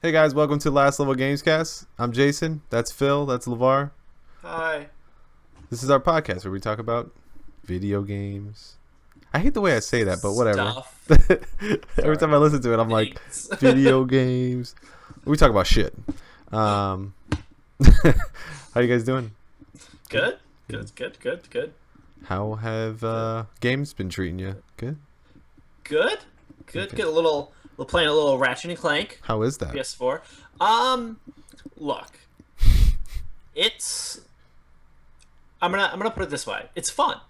Hey guys, welcome to Last Level Gamescast. I'm Jason. That's Phil. That's Levar. Hi. This is our podcast where we talk about video games. I hate the way I say that, but whatever. Every time I listen to it, I'm like, video games. We talk about shit. How you guys doing? Good. Good. How have games been treating you? Good. Good. Playing a little Ratchet and Clank. How is that? PS4. Look, it's. I'm gonna put it this way. It's fun.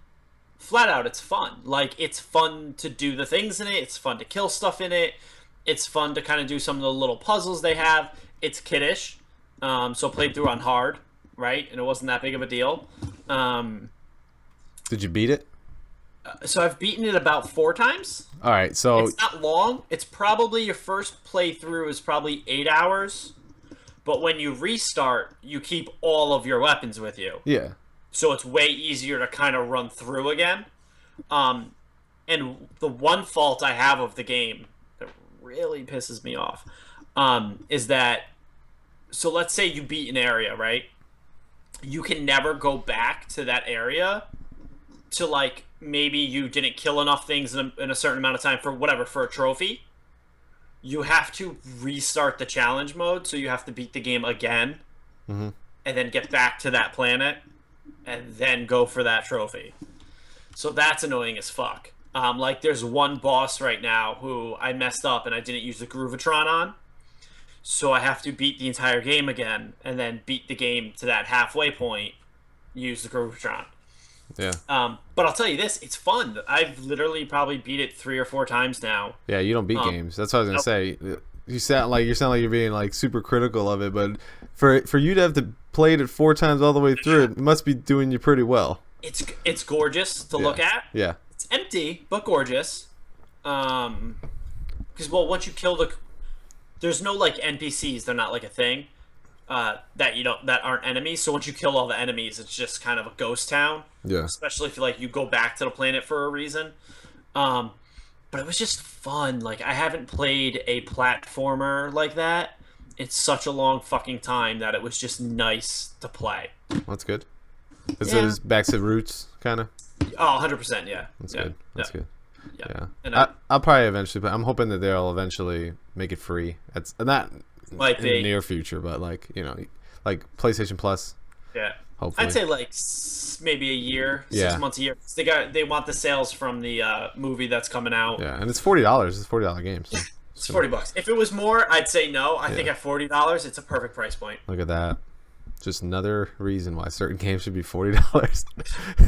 Flat out, it's fun. Like, it's fun to do the things in it. It's fun to kill stuff in it. It's fun to kind of do some of the little puzzles they have. It's kiddish. So played through on hard, right? And it wasn't that big of a deal. Did you beat it? So I've beaten it about 4 times. All right, so it's not long. It's probably your first playthrough is probably 8 hours. But when you restart, you keep all of your weapons with you. Yeah. So it's way easier to kind of run through again. And the one fault I have of the game that really pisses me off is that, so let's say you beat an area, right? You can never go back to that area to, like, maybe you didn't kill enough things in a certain amount of time for a trophy. You have to restart the challenge mode, so you have to beat the game again, and then get back to that planet, and then go for that trophy. So that's annoying as fuck. Like, there's one boss right now who I messed up and I didn't use the Groovatron on, so I have to beat the entire game again, and then beat the game to that halfway point, use the Groovatron. Yeah. But I'll tell you this, it's fun. I've literally probably beat it 3 or 4 times now. Yeah, you don't beat games. That's what I was gonna say. You sound like you're being like super critical of it, but for you to have to play it 4 times all the way through, it must be doing you pretty well. It's gorgeous to look at. Yeah. It's empty but gorgeous. Because once you kill there's no like NPCs. They're not like a thing. That aren't enemies. So once you kill all the enemies, it's just kind of a ghost town. Yeah. Especially if you go back to the planet for a reason. But it was just fun. Like, I haven't played a platformer like that in such a long fucking time that it was just nice to play. That's good. Is it back to roots, kind of? Oh, 100%, yeah. That's good. That's good. Yeah. And I'll probably eventually, but I'm hoping that they'll eventually make it free. It's not in the near future, but like PlayStation Plus. Yeah. Hopefully. I'd say like maybe a year, 6 months a year. They want the sales from the movie that's coming out. Yeah, and it's $40. It's $40 game. So. It's $40. If it was more, I'd say no. I think at $40, it's a perfect price point. Look at that. Just another reason why certain games should be $40.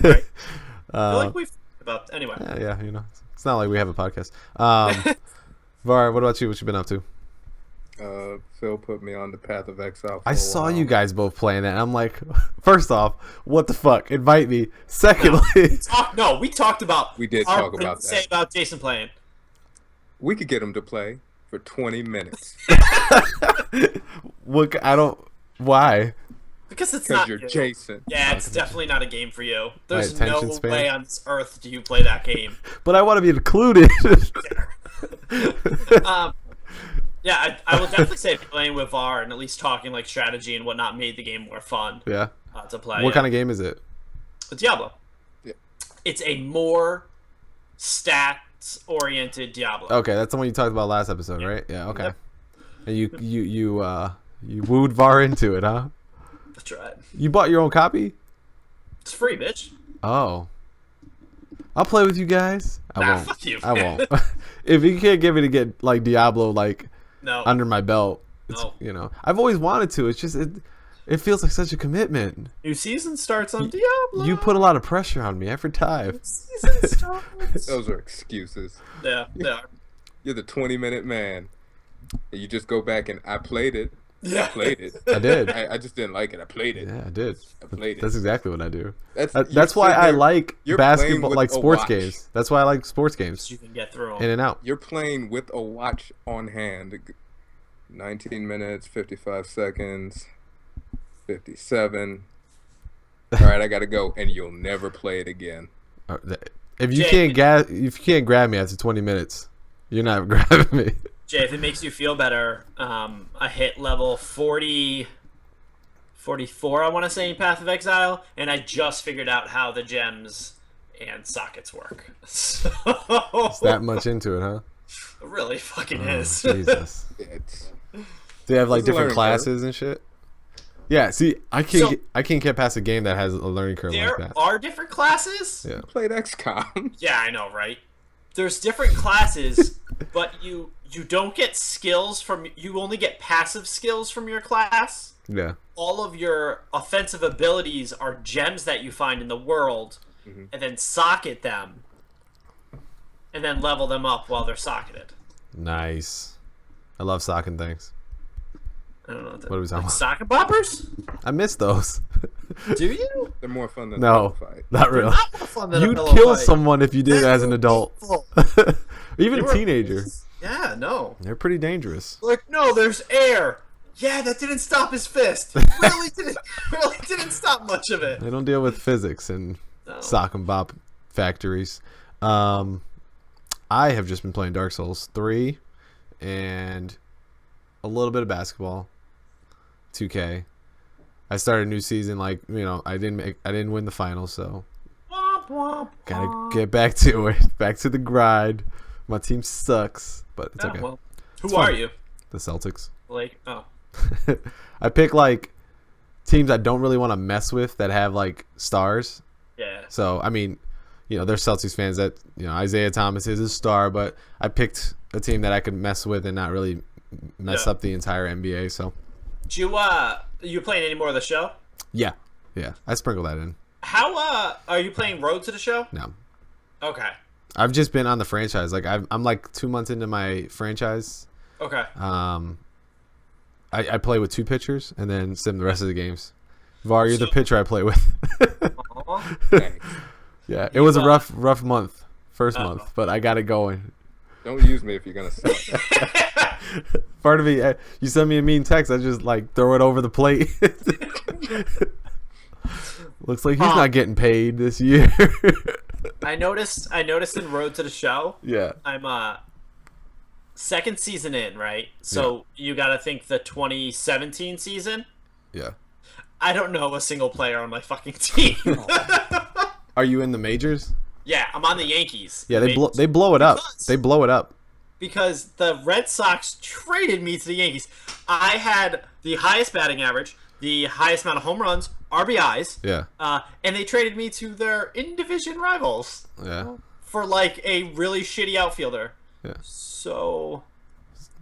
Right. I feel like we've about anyway. Yeah, it's not like we have a podcast. Var, what about you? What you been up to? Phil put me on the path of exile. I saw you guys both playing that, and I'm like, first off, what the fuck? Invite me. Secondly, we talked about. We did talk about that. Say about Jason playing. We could get him to play for 20 minutes. Look, I don't. Why? Because it's not. You're Jason. Yeah, it's definitely not a game for you. There's no span. way on this earth do you play that game. But I want to be included. Yeah, I would definitely say playing with VAR and at least talking like strategy and whatnot made the game more fun. Yeah. To play. What kind of game is it? Diablo. Yeah. It's a more stats-oriented Diablo. Okay, that's the one you talked about last episode, right? Yeah. Okay. Yep. And you wooed VAR into it, huh? That's right. You bought your own copy? It's free, bitch. Oh. I'll play with you guys. I won't. Fuck you. I won't. If you can't get me to get like Diablo under my belt, I've always wanted to. It's just it feels like such a commitment. New season starts on Diablo. You put a lot of pressure on me every time. Season starts. Those are excuses. Yeah, they are. You're the 20-minute man. And you just go back and I played it. Yeah. I played it. I did. I just didn't like it. I played it. Yeah, I did. I played it. That's exactly what I do. That's That's why I like basketball, like sports watch. games. That's why I like sports games. You can get through them. In and out. You're playing with a watch on hand. 19 minutes, 55 seconds, 57. All right, I gotta go, and you'll never play it again. If you can't grab me after 20 minutes, you're not grabbing me. Jay, if it makes you feel better, I hit level 44, I want to say, in Path of Exile, and I just figured out how the gems and sockets work. So It's that much into it, huh? it really fucking Oh, is. Jesus. It's, Do they have like It's a different learning classes and shit? Yeah. See, I can't get past a game that has a learning curve like There that. are different classes. Yeah. you played XCOM. Yeah, I know, right? There's different classes, but you don't get skills from. You only get passive skills from your class. Yeah. All of your offensive abilities are gems that you find in the world, and then socket them, and then level them up while they're socketed. Nice. I love socking things. I don't know what What are we talking like about? socket boppers. I miss those. Do you? They're more fun than a No, fight. not really. Not more fun than a You'd pillow kill fight. someone if you did it as an adult. Even They a were- teenager. Yeah, no. They're pretty dangerous. Like, no, there's air. Yeah, that didn't stop his fist. Really didn't stop much of it. They don't deal with physics and No. sock and bop factories. I have just been playing Dark Souls 3 and a little bit of basketball. 2K. I started a new season, like, you know, I didn't win the finals, so Womp, womp, gotta womp. get back to it. Back to the grind. My team sucks, but it's Yeah, okay. well, It's who are fun. you? The Celtics. Like, oh. I pick like teams I don't really want to mess with that have like stars. Yeah. So I mean, you know, there's Celtics fans that, you know, Isaiah Thomas is a star, but I picked a team that I could mess with and not really mess Yeah. up the entire NBA. So Did you playing any more of the show? yeah, I sprinkle that in. How are you playing Road to the Show? No, Okay. I've just been on the franchise. Like I'm like 2 months into my franchise. Okay. I play with 2 pitchers and then sim the rest of the games. Var, you're the pitcher I play with. Aw. Thanks. Yeah, it was a rough month, first month, but I got it going. Don't use me if you're gonna suck. Part of me, you send me a mean text, I just like throw it over the plate. Looks like he's not getting paid this year. I noticed in Road to the Show, Yeah. I'm second season in, right? So you got to think the 2017 season. Yeah. I don't know a single player on my fucking team. Are you in the majors? Yeah, I'm on the Yankees. Yeah, they Majors. blow it up. Because- They blow it up. Because the Red Sox traded me to the Yankees. I had the highest batting average, the highest amount of home runs, RBIs, Yeah. and they traded me to their in-division rivals Yeah. for like a really shitty outfielder. Yeah. So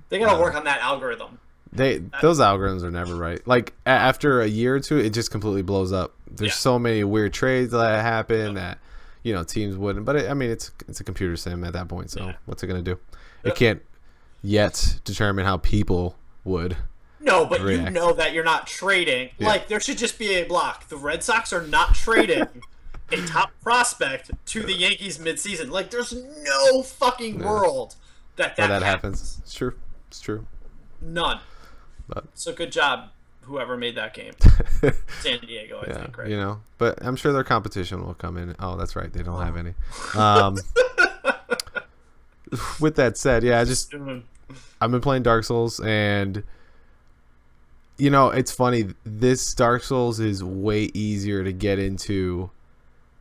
they gotta work on that algorithm. Those algorithms are never right. Like after a year or two, it just completely blows up. There's Yeah. so many weird trades that happen that, you know, teams wouldn't. But I mean, it's a computer sim at that point. So what's it gonna do? It can't yet determine how people would. No, but React. you know that you're not trading. Yeah. Like, there should just be a block. The Red Sox are not trading a top prospect to the Yankees midseason. Like, there's no fucking world that That happens. It's true. It's true. None. But So good job, whoever made that game. San Diego, I yeah, think, right? you know. But I'm sure their competition will come in. Oh, that's right. They don't have any. With that said, yeah, I've been playing Dark Souls, and you know, it's funny. This Dark Souls is way easier to get into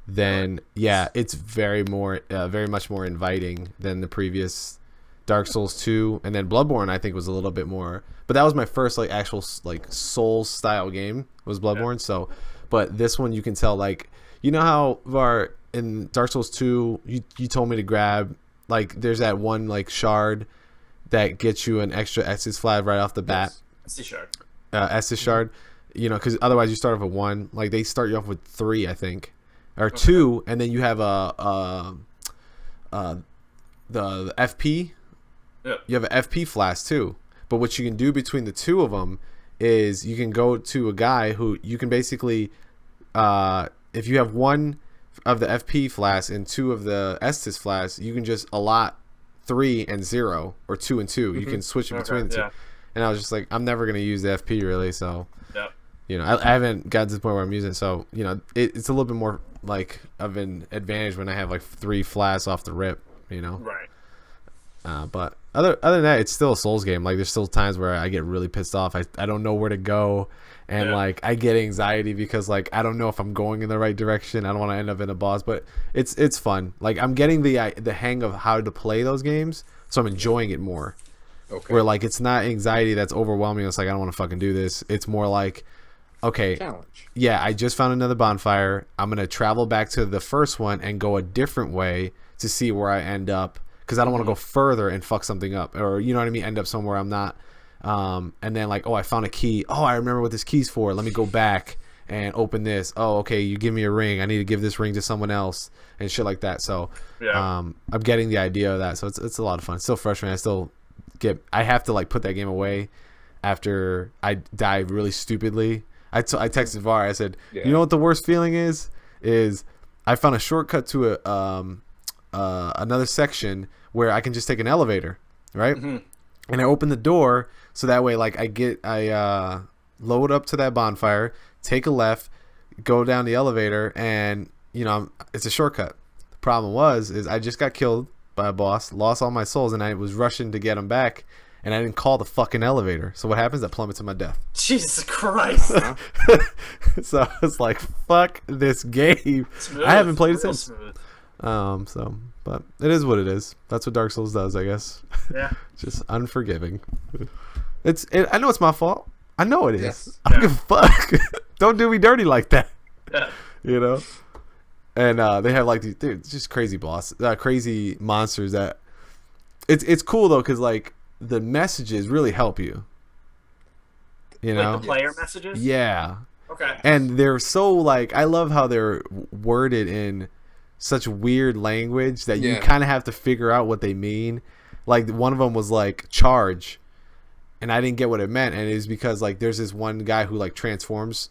than it's very much more inviting than the previous Dark Souls 2, and then Bloodborne I think was a little bit more. But that was my first like actual like Souls style game was Bloodborne. So, but this one you can tell, like, you know how Var in Dark Souls 2 you told me to grab, like, there's that one like shard that gets you an extra Estus flag right off the bat. See, sure. Estus shard, you know, because otherwise you start off with 1. Like, they start you off with 3, I think, or 2, and then you have the FP. Yep. You have an FP flask too. But what you can do between the 2 of them is you can go to a guy who you can basically, if you have 1 of the FP flasks and 2 of the Estus flasks, you can just allot 3 and 0 or 2 and 2. You can switch it between the 2. yeah. And I was just like, I'm never going to use the FP really. So, Yep. you know, I haven't got to the point where I'm using it. So, you know, it's a little bit more like of an advantage when I have like 3 flasks off the rip, you know? Right. But other than that, it's still a Souls game. Like there's still times where I get really pissed off. I don't know where to go, and like I get anxiety because like I don't know if I'm going in the right direction. I don't want to end up in a boss, but it's fun. Like I'm getting the hang of how to play those games, so I'm enjoying it more. Okay. Where like it's not anxiety that's overwhelming. It's like I don't want to fucking do this. It's more like, okay, challenge. Yeah, I just found another bonfire. I'm gonna travel back to the first one and go a different way to see where I end up. Because I don't want to go further and fuck something up, or you know what I mean, end up somewhere I'm not. And then like, oh, I found a key. Oh, I remember what this key's for. Let me go back and open this. Oh, okay, you give me a ring. I need to give this ring to someone else and shit like that. So, I'm getting the idea of that. So it's a lot of fun. It's still frustrating. I have to like put that game away after I die really stupidly. I texted Var. I said, you know what the worst feeling is I found a shortcut to another section where I can just take an elevator, right? Mm-hmm. And I open the door so that way, like I load up to that bonfire, take a left, go down the elevator, and you know it's a shortcut. The problem is I just got killed by a boss, lost all my souls, and I was rushing to get them back, and I didn't call the fucking elevator. So what happens? I plummet to my death. Jesus Christ! So it's like fuck this game. Smooth. I haven't played it since. Smooth. But it is what it is. That's what Dark Souls does, I guess. Yeah. Just unforgiving. I know it's my fault. I know it is. Yes. I don't give a fuck. Don't do me dirty like that. Yeah. You know? And they have like these just crazy crazy monsters that it's cool though, because like the messages really help you. You know? Like the player messages? Yeah. Okay. And they're so like, I love how they're worded in such weird language that you kind of have to figure out what they mean. Like one of them was like charge, and I didn't get what it meant, and it was because like there's this one guy who like transforms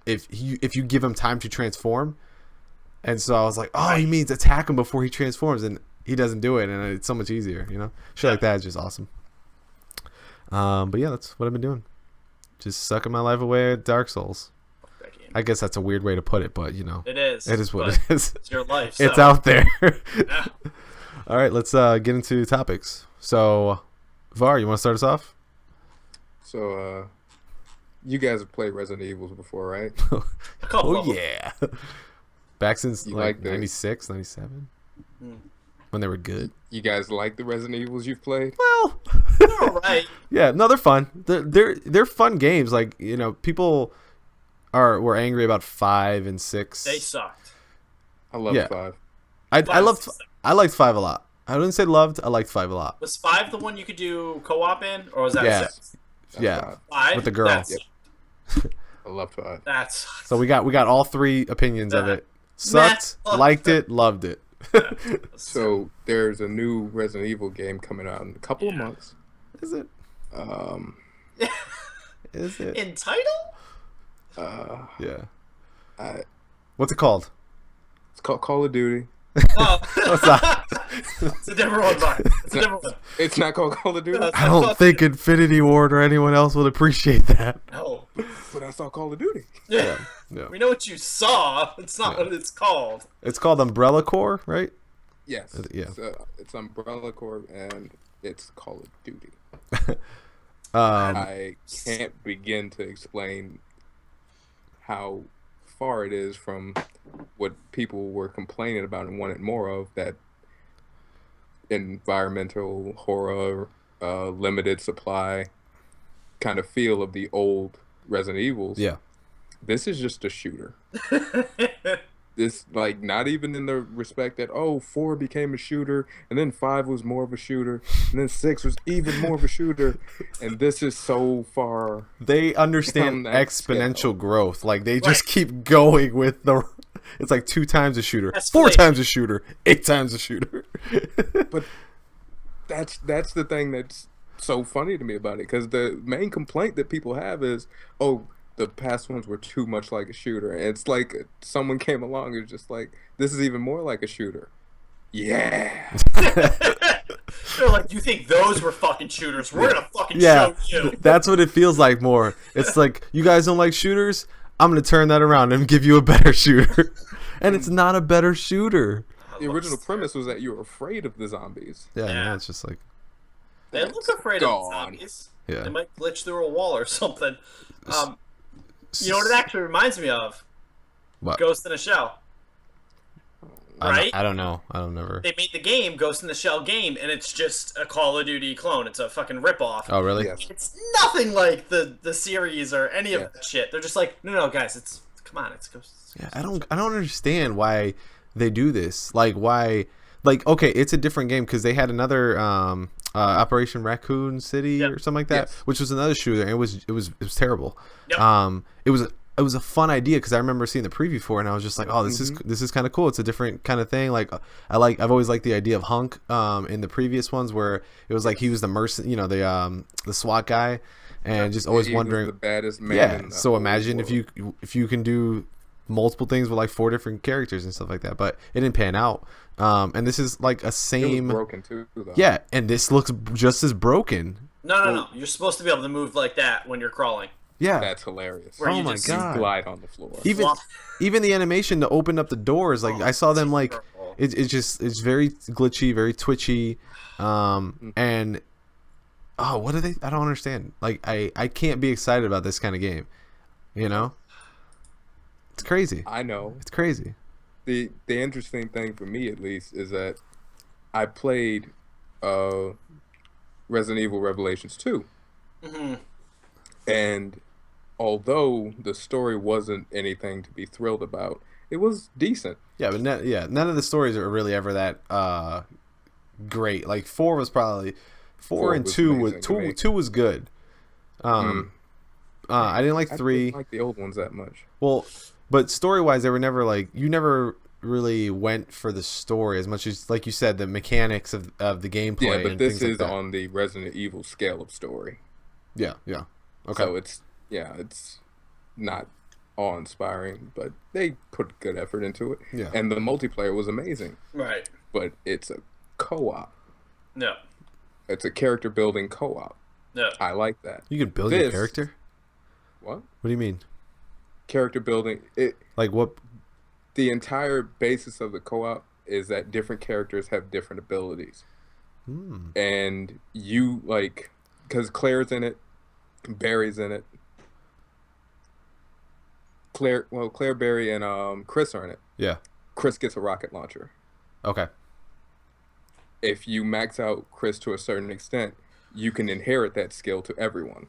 if you give him time to transform, and so I was like, oh, he means attack him before he transforms, and he doesn't do it, and it's so much easier, you know. Shit like that is just awesome. But yeah, that's what I've been doing, just sucking my life away at Dark Souls. I guess that's a weird way to put it, but you know, it is. It is what it is. It's your life. So. It's out there. Yeah. All right, let's get into topics. So, Var, you want to start us off? So, you guys have played Resident Evil before, right? Oh yeah. Back since like 96, 97, when they were good. You guys like the Resident Evils you've played? Well, they're all right. Yeah, no, they're fun. They're fun games. Like, you know, people were angry about 5 and 6. They sucked. I loved 5. I liked 5 a lot. I wouldn't say loved. I liked 5 a lot. Was 5 the one you could do co-op in, or was that 6? Yeah, 5 with the girl. I loved 5. That's so we got all 3 opinions of it. Sucked, liked it, loved it. So there's a new Resident Evil game coming out in a couple of months. Is it? Is it in title? Yeah. What's it called? It's called Call of Duty. Oh. It's a different one, Mark. It's a different one. It's not called Call of Duty? I don't think Infinity Ward or anyone else would appreciate that. No. But I saw Call of Duty. Yeah. We know what you saw. It's not what it's called. It's called Umbrella Corps, right? Yes. Yeah. It's Umbrella Corps, and it's Call of Duty. I can't begin to explain how far it is from what people were complaining about and wanted more of, that environmental horror, limited supply kind of feel of the old Resident Evils. Yeah. This is just a shooter. This, like, not even in the respect that, 4 became a shooter, and then 5 was more of a shooter, and then 6 was even more of a shooter, and this is so far. They understand exponential growth. Like, they just keep going with it's like 2 times a shooter, 4 times a shooter, 8 times a shooter. But that's the thing that's so funny to me about it, because the main complaint that people have is, the past ones were too much like a shooter. And it's like someone came along and was just like, this is even more like a shooter. Yeah. They're like, you think those were fucking shooters? We're gonna fucking show you. That's what it feels like more. It's like, you guys don't like shooters? I'm gonna turn that around and give you a better shooter. And it's not a better shooter. The original premise was that you were afraid of the zombies. Yeah, now it's just like they look afraid of the zombies. Yeah, they might glitch through a wall or something. You know what it actually reminds me of? What? Ghost in a Shell. Right? I don't know. I don't never. They made the game Ghost in the Shell game, and it's just a Call of Duty clone. It's a fucking ripoff. Oh, really? Yes. It's nothing like the series or any of that shit. They're just like, no, guys, it's come on, it's Ghost. Yeah, I don't understand why they do this. Like, why? Like, okay, it's a different game because they had another Operation Raccoon City or something like that, which was another shooter. And it was terrible. Yep. It was a fun idea because I remember seeing the preview for it and I was just like, oh, this is kind of cool. It's a different kind of thing. Like I've always liked the idea of Hunk in the previous ones where it was like he was the the SWAT guy, and just always wondering the baddest man. Yeah. So imagine if you can do multiple things with like 4 different characters and stuff like that, but it didn't pan out. And this is like a same. It was broken too, though. Yeah, and this looks just as broken. No. You're supposed to be able to move like that when you're crawling. Yeah, that's hilarious. Where oh you my just god! Glide on the floor. Even the animation to open up the doors, like I saw them like it's very glitchy, very twitchy, and what are they? I don't understand. Like I can't be excited about this kind of game. You know, it's crazy. I know it's crazy. The interesting thing for me, at least, is that I played Resident Evil Revelations 2. Mm-hmm. And although the story wasn't anything to be thrilled about, it was decent. Yeah, but none of the stories are really ever that great. Like 4 was probably 4 and 2 was 2 was good. I didn't like 3. I didn't like the old ones that much. Well, but story-wise, they were never like you never really went for the story as much as, like you said, the mechanics of the gameplay. Yeah, but and this things is like that. on the Resident Evil scale of story. Yeah. Okay. So it's not awe-inspiring, but they put good effort into it. Yeah. And the multiplayer was amazing. Right. But it's a co-op. No. It's a character building co-op. No. I like that. You can build your character? What? What do you mean? Character building. Like what? The entire basis of the co-op is that different characters have different abilities. And you, like, because Claire's in it, Barry's in it. Claire, Barry, and Chris are in it. Yeah. Chris gets a rocket launcher. Okay. If you max out Chris to a certain extent, you can inherit that skill to everyone.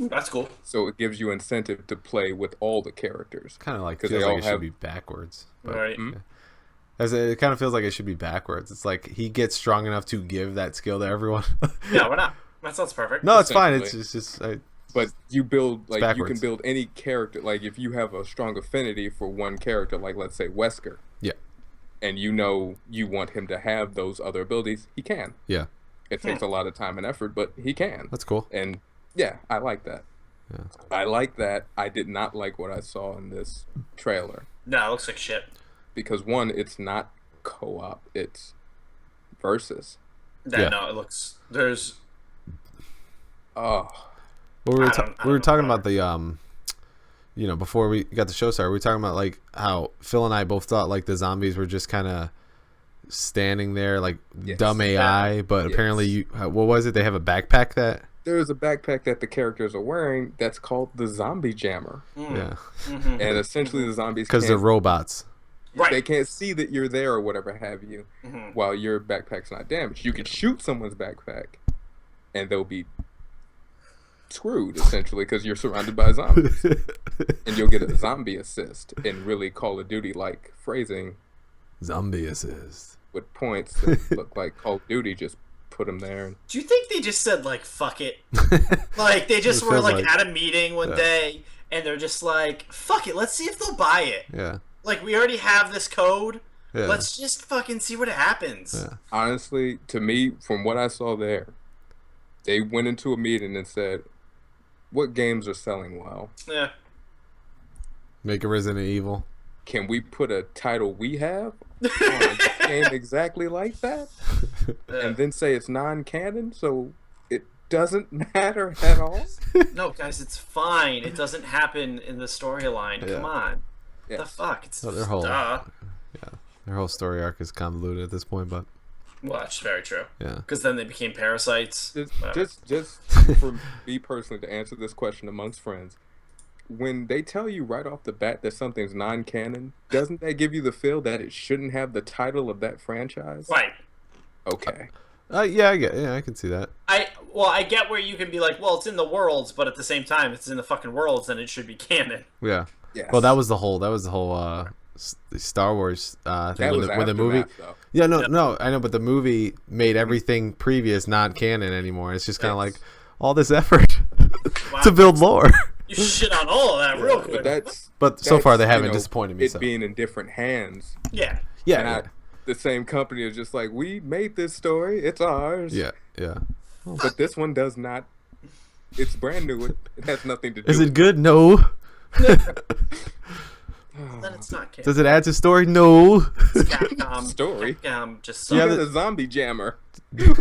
That's cool. So it gives you incentive to play with all the characters. Kind of like feels like it should be backwards. But, right. It kind of feels like it should be backwards. It's like he gets strong enough to give that skill to everyone. Yeah, why not? That sounds perfect. No, it's fine. It's just but you build, like, you backwards. can build any character. Like, if you have a strong affinity for one character, like, let's say Wesker. Yeah. And you know you want him to have those other abilities, he can. Yeah. It takes a lot of time and effort, but he can. That's cool. And yeah, I like that. Yeah. I like that. I did not like what I saw in this trailer. No, it looks like shit. Because one, it's not co-op, it's versus. No, it looks there's Oh. Well, we were talking about the before we got the show started, we were talking about like how Phil and I both thought like the zombies were just kind of standing there like dumb AI, but apparently what was it? They have a backpack that there's a backpack that the characters are wearing that's called the zombie jammer. Yeah. And essentially the zombies because they're robots. right. They can't see that you're there or whatever have you while your backpack's not damaged. You can shoot someone's backpack and they'll be screwed essentially because you're surrounded by zombies. And you'll get a zombie assist in really Call of Duty like phrasing. Zombie assist. With points that look like Call of Duty, just put them there. And do you think they just said like fuck it? Like they just were like at a meeting one day and they're just like fuck it, let's see if they'll buy it. Yeah. Like we already have this code. Yeah. Let's just fucking see what happens. Yeah. Honestly, to me, from what I saw there, they went into a meeting and said, what games are selling well? Yeah. Make a Resident Evil. Can we put a title we have on a game exactly like that? And then say it's non-canon, so it doesn't matter at all? No, guys, it's fine. It doesn't happen in the storyline. Come on. Yeah. The fuck? It's their whole duh. Their whole story arc is convoluted at this point, but Well, that's very true. yeah. Because then they became parasites. Just for me personally to answer this question amongst friends, when they tell you right off the bat that something's non-canon, doesn't that give you the feel that it shouldn't have the title of that franchise? Right. Okay. Yeah, I can see that. I get where you can be like, well, it's in the worlds, but at the same time, if it's in the fucking worlds, then it should be canon. Yeah. Yes. Well, that was the whole Star Wars thing when the movie. Though. Yeah, no, I know, but the movie made everything previous not canon anymore. It's just kind of like all this effort to build lore. You shit on all of that real quick. But so far they haven't disappointed me. It being in different hands. Yeah. Yeah. The same company is just like, we made this story, it's ours. Yeah. But this one does not. It's brand new. It has nothing to do. Is it good? No. Then it's not canon. Does it add to story? No. Capcom. Story. Capcom just You sucks. got a zombie jammer. You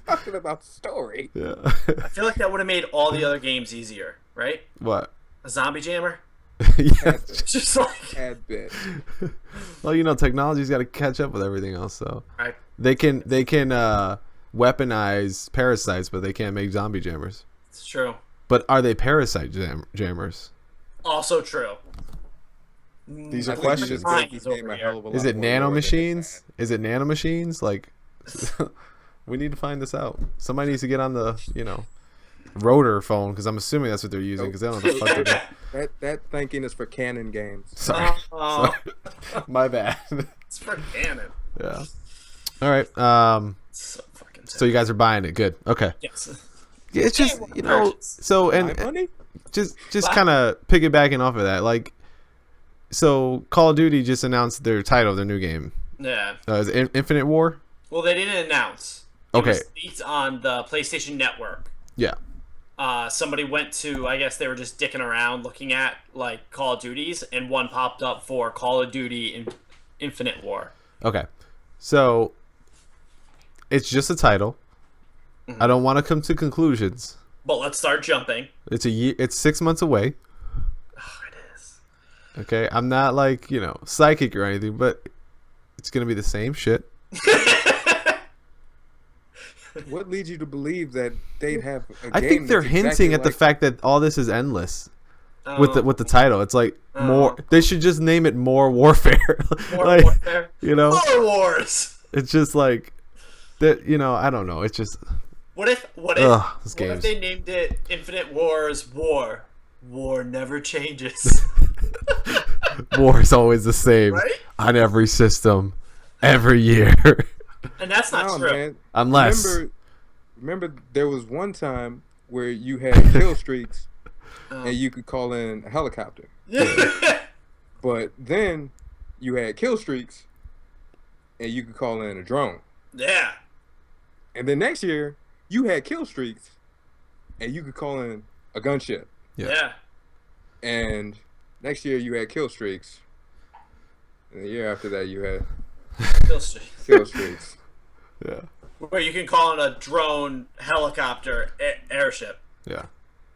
talking about story? Yeah. I feel like that would have made all the other games easier, right? What? A zombie jammer. Yeah. It's just like Tad bit. Well, technology's got to catch up with everything else, so I, they can weaponize parasites, but they can't make zombie jammers. it's true. But are they parasite jammers? Also true. These are I think questions. you just gave this game a hell of a Is lot it more lore than nanomachines? Is it nanomachines? Like, we need to find this out. Somebody needs to get on the rotor phone, because I'm assuming that's what they're using, because they don't know what the fuck they're doing. That thinking is for canon games. Sorry. Sorry. My bad. It's for canon. Yeah. All right. So fucking So you guys are buying it. Good. Okay. yes. It's just so My money? just kind of piggybacking off of that, like, so Call of Duty just announced their title of their new game. Yeah. Is it Infinite War? Well, they didn't announce. It Okay. was leaked on the PlayStation Network. Yeah. Somebody went to, I guess they were just dicking around looking at like Call of Duties, and one popped up for Call of Duty Infinite War. Okay. So it's just a title. Mm-hmm. I don't want to come to conclusions. But let's start jumping. It's a year. It's 6 months away. Oh, it is. Okay. I'm not like psychic or anything, but it's gonna be the same shit. What leads you to believe that they'd have a game I think they're that's hinting exactly at the like- fact that all this is endless with the title. It's like more. They should just name it More Warfare. More like, Warfare. More Wars. It's just like that. I don't know. It's just. What if they named it Infinite Wars War? War never changes. War is always the same Right? on every system, every year. And that's not true. Man. Unless Remember, there was one time where you had kill streaks and you could call in a helicopter. But then you had kill streaks and you could call in a drone. Yeah. And then next year, you had kill streaks and you could call in a gunship. Yeah. And next year, you had kill streaks. And the year after that, you had Kill streaks. kill streaks. yeah, Where you can call in a drone, helicopter, airship. yeah,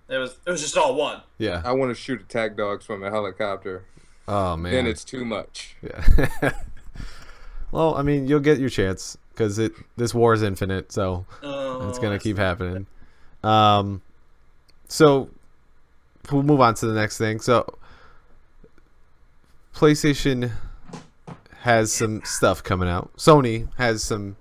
It was just all one. yeah. I want to shoot attack dogs from a helicopter. Oh man, Then it's too much. yeah. Well, I mean, you'll get your chance because this war is infinite, so it's gonna keep happening. So we'll move on to the next thing. So PlayStation has some stuff coming out. Sony has some,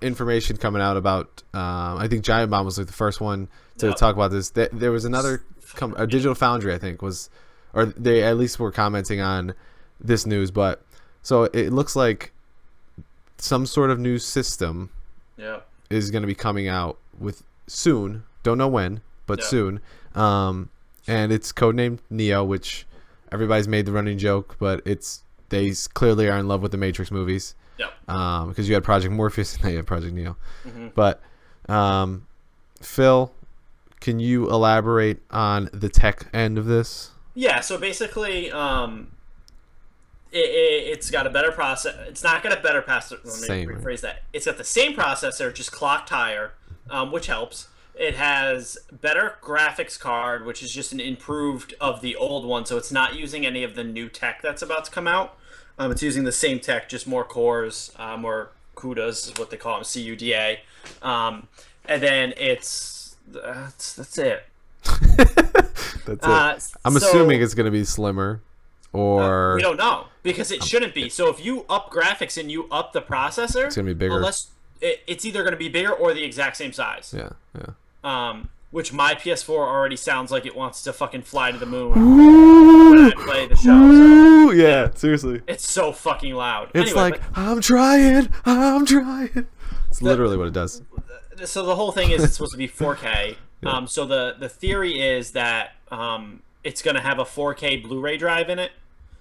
information coming out about. I think Giant Bomb was like the first one to talk about this. There was another, a Digital Foundry, I think, or they at least were commenting on this news. But so it looks like some sort of new system is going to be coming out with soon. Don't know when, but soon. And it's codenamed Neo, which everybody's made the running joke, but they clearly are in love with the Matrix movies. Yeah. Because you had Project Morpheus and now you have Project Neo. Mm-hmm. But Phil, can you elaborate on the tech end of this? Yeah. So basically, it's got a better process. It's not got a better processor. Let me rephrase that. It's got the same processor, just clocked higher, which helps. It has better graphics card, which is just an improved of the old one, so it's not using any of the new tech that's about to come out. It's using the same tech, just more cores, more CUDAs is what they call them, CUDA. And then that's it. That's it. I'm assuming it's going to be slimmer, or we don't know because it shouldn't be. So if you up graphics and you up the processor, it's going to be bigger. Unless it's either going to be bigger or the exact same size. Yeah. Which my PS4 already sounds like it wants to fucking fly to the moon when I play the show. So. Yeah, seriously. It's so fucking loud. It's anyway, like, I'm trying. It's literally what it does. So the whole thing is it's supposed to be 4K. Yeah. So the theory is that it's going to have a 4K Blu-ray drive in it.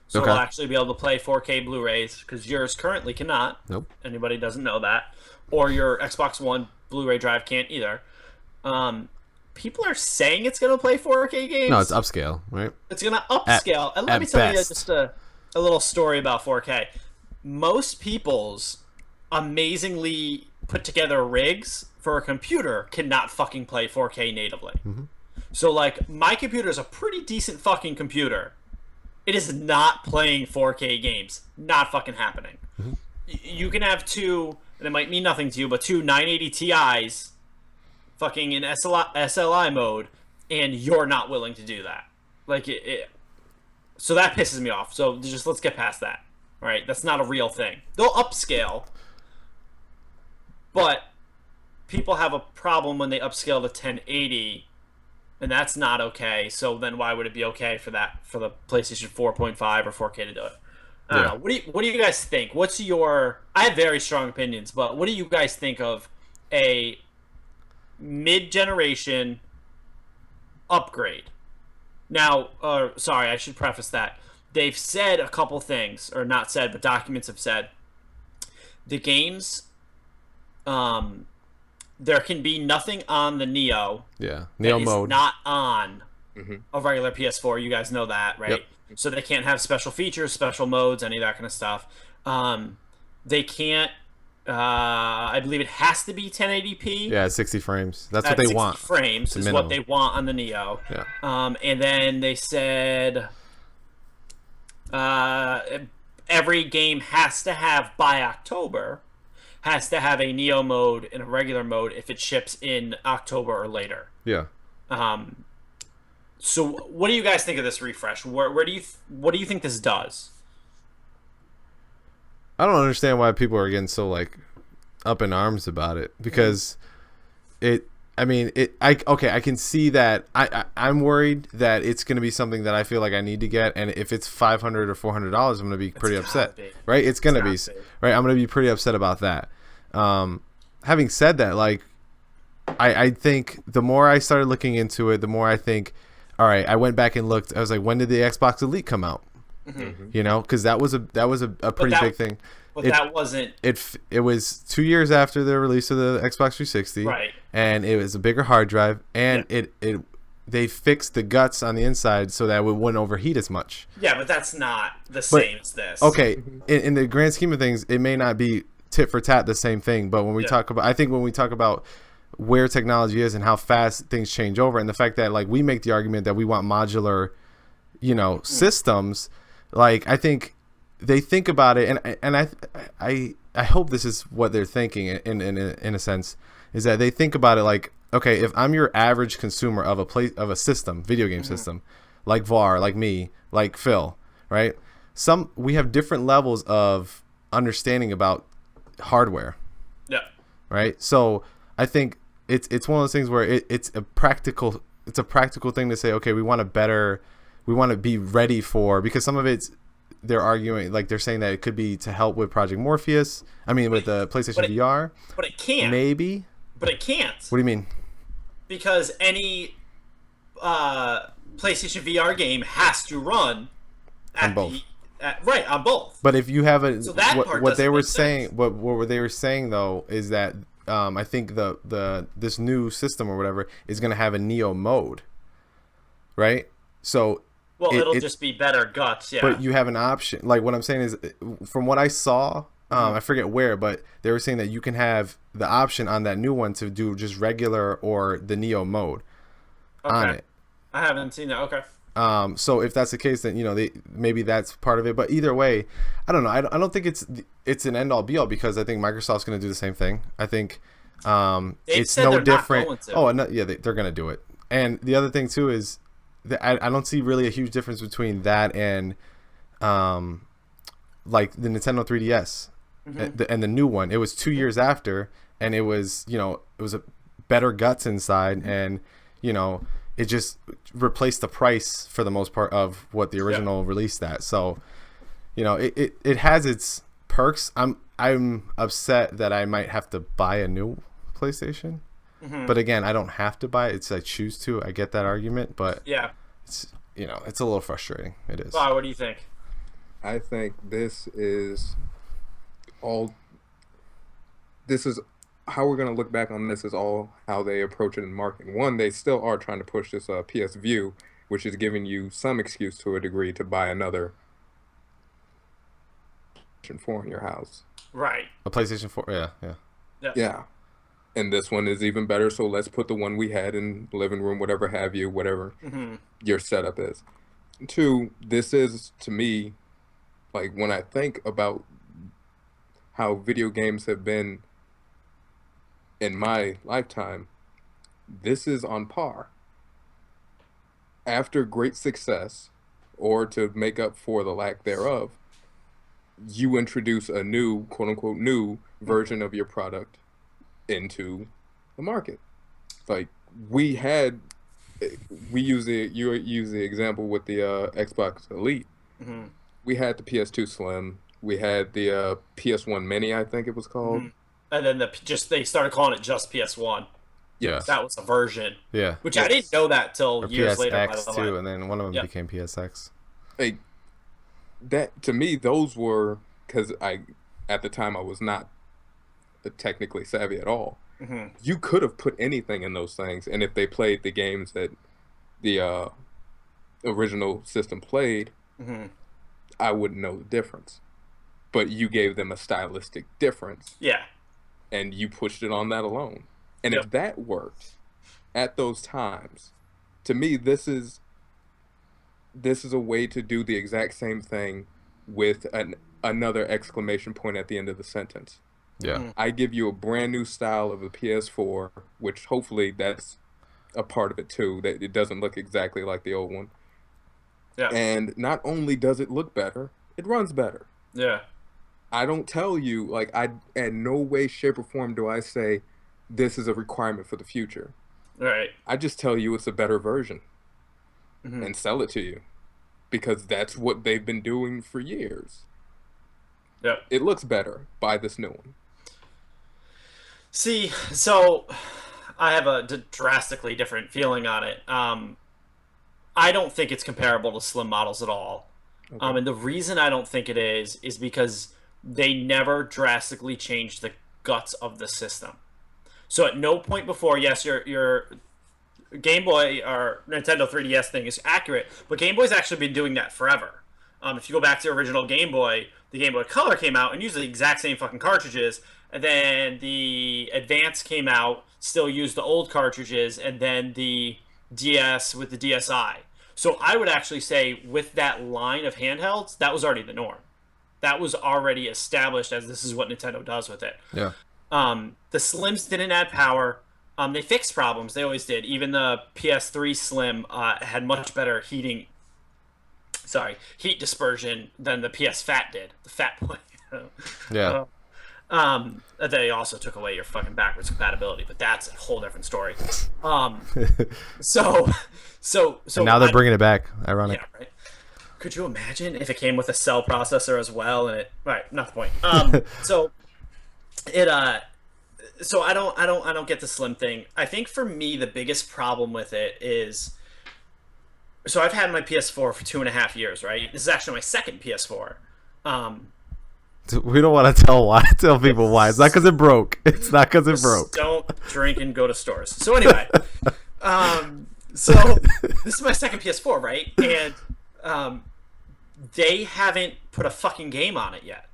So we'll actually be able to play 4K Blu-rays because yours currently cannot. Nope. Anybody doesn't know that. Or your Xbox One Blu-ray drive can't either. People are saying it's going to play 4K games. No, it's upscale, right? It's going to upscale. And let me tell you just a little story about 4K. Most people's amazingly put together rigs for a computer cannot fucking play 4K natively. Mm-hmm. So, like, my computer is a pretty decent fucking computer. It is not playing 4K games. Not fucking happening. Mm-hmm. You can have two, and it might mean nothing to you, but two 980 Ti's fucking in SLI mode, and you're not willing to do that. Like, so that pisses me off. So just let's get past that. All right? That's not a real thing. They'll upscale, but people have a problem when they upscale to 1080, and that's not okay. So then why would it be okay for the PlayStation 4.5 or 4K to do it? I don't know. What do you guys think? I have very strong opinions, but what do you guys think of a mid-generation upgrade? Now, sorry, I should preface that. They've said a couple things, or not said, but documents have said the games, there can be nothing on the Neo. Yeah, Neo mode. Not on a regular PS4. You guys know that, right? Yep. So they can't have special features, special modes, any of that kind of stuff. They can't. I believe it has to be 1080p. Yeah, 60 frames. That's what they want. 60 frames is what they want on the Neo. Yeah. And then they said every game has to have, by October, has to have a Neo mode and a regular mode if it ships in October or later. Yeah. So what do you guys think of this refresh? What do you think this does? I don't understand why people are getting so like up in arms about it, because I can see that I'm worried that it's going to be something that I feel like I need to get, and if it's $500 or $400, I'm going to be pretty upset. Right? It's going to be right. I'm going to be pretty upset about that. Having said that, like I think the more I started looking into it, the more I think, all right, I went back and looked. I was like, when did the Xbox Elite come out? Mm-hmm. You know, because that was a pretty big thing. But that wasn't. It was 2 years after the release of the Xbox 360, right? And it was a bigger hard drive, and they fixed the guts on the inside so that it wouldn't overheat as much. Yeah, but that's not the same as this. Okay, in the grand scheme of things, it may not be tit for tat the same thing, but when we talk about where technology is and how fast things change over, and the fact that like we make the argument that we want modular, systems. Like, I think they think about it, and I hope this is what they're thinking in a sense, is that they think about it like, okay, if I'm your average consumer of a system, video game system, like VAR, like me, like Phil, right? We have different levels of understanding about hardware. Yeah. Right? So I think it's one of those things where it's a practical thing to say, okay, we want to be ready for, because some of they're arguing, like they're saying that it could be to help with Project Morpheus. I mean, with the PlayStation VR. But it can't. Maybe. But it can't. What do you mean? Because any PlayStation VR game has to run on both. On both. But if you have so that what they were saying, what they were saying though is that I think this new system or whatever is going to have a Neo mode, right? So. Well, it'll just be better guts, yeah. But you have an option. Like, what I'm saying is, from what I saw, I forget where, but they were saying that you can have the option on that new one to do just regular or the Neo mode on it. I haven't seen that. Okay. So if that's the case, then maybe that's part of it. But either way, I don't know. I don't think it's an end all be all, because I think Microsoft's going to do the same thing. I think it's no different. Oh, no, yeah, they're going to do it. And the other thing too is that I don't see really a huge difference between that and like the Nintendo 3DS and the new one. It was 2 years after, and it was it was a better guts inside, and it just replaced the price for the most part of what the original released at. So, it has its perks. I'm upset that I might have to buy a new PlayStation. But again, I don't have to buy it. I choose to. I get that argument, but it's it's a little frustrating. It is. Wow, what do you think? I think this is how we're going to look back on this is all how they approach it in marketing. One, they still are trying to push this PS View, which is giving you some excuse to a degree to buy another PlayStation 4 in your house. Right. A PlayStation 4, yeah. And this one is even better, so let's put the one we had in the living room, whatever have you, whatever your setup is. Two, this is, to me, like when I think about how video games have been in my lifetime, this is on par. After great success, or to make up for the lack thereof, you introduce a new, quote-unquote, new version of your product into the market. Like you use the example with the Xbox Elite. We had the PS2 Slim, we had the PS1 Mini, I think it was called, and then they started calling it just PS1. Yes, that was a version. Yeah, which I didn't know that till years later. By the way, and then one of them became PSX. Like that, to me, those were, because at the time I was not technically savvy at all. You could have put anything in those things, and if they played the games that the original system played, I wouldn't know the difference. But you gave them a stylistic difference. Yeah. And you pushed it on that alone. And if that worked at those times, to me, this is a way to do the exact same thing with another exclamation point at the end of the sentence. Yeah. I give you a brand new style of a PS4, which hopefully that's a part of it too, that it doesn't look exactly like the old one. Yeah. And not only does it look better, it runs better. Yeah. I don't tell you, like, in no way, shape, or form do I say this is a requirement for the future. Right. I just tell you it's a better version and sell it to you, because that's what they've been doing for years. Yeah. It looks better. Buy this new one. See, so I have a drastically different feeling on it. I don't think it's comparable to slim models at all. Okay. And the reason I don't think it is because they never drastically changed the guts of the system. So at no point before, yes, your Game Boy or Nintendo 3DS thing is accurate, but Game Boy's actually been doing that forever. If you go back to the original Game Boy, the Game Boy Color came out and used the exact same fucking cartridges, and then the Advance came out, still used the old cartridges, and then the DS with the DSi. So I would actually say with that line of handhelds, that was already the norm. That was already established as this is what Nintendo does with it. Yeah. The Slims didn't add power. They fixed problems. They always did. Even the PS3 Slim had much better heat dispersion than the PS Fat did. The Fat Boy. Yeah. They also took away your fucking backwards compatibility, but that's a whole different story. So and now they're bringing it back. Ironic. Yeah, right. Could you imagine if it came with a cell processor as well? And right, not the point. So I don't get the Slim thing. I think for me the biggest problem with it is, so I've had my PS4 for 2.5 years, right? This is actually my second PS4. We don't want to tell people why. It's not because it broke. It's not because it broke. Don't drink and go to stores. So anyway, so this is my second PS4, right? And they haven't put a fucking game on it yet.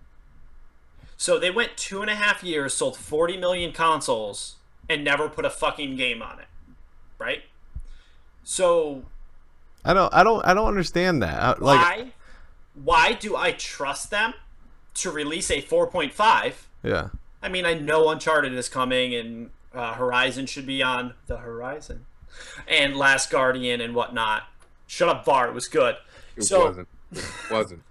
So they went 2.5 years, sold 40 million consoles, and never put a fucking game on it, right? So I don't understand that. Like, why do I trust them to release a 4.5? yeah. I mean, I know Uncharted is coming, and Horizon should be on the horizon, and Last Guardian and whatnot. Shut up, Var. It was good. It wasn't. It wasn't.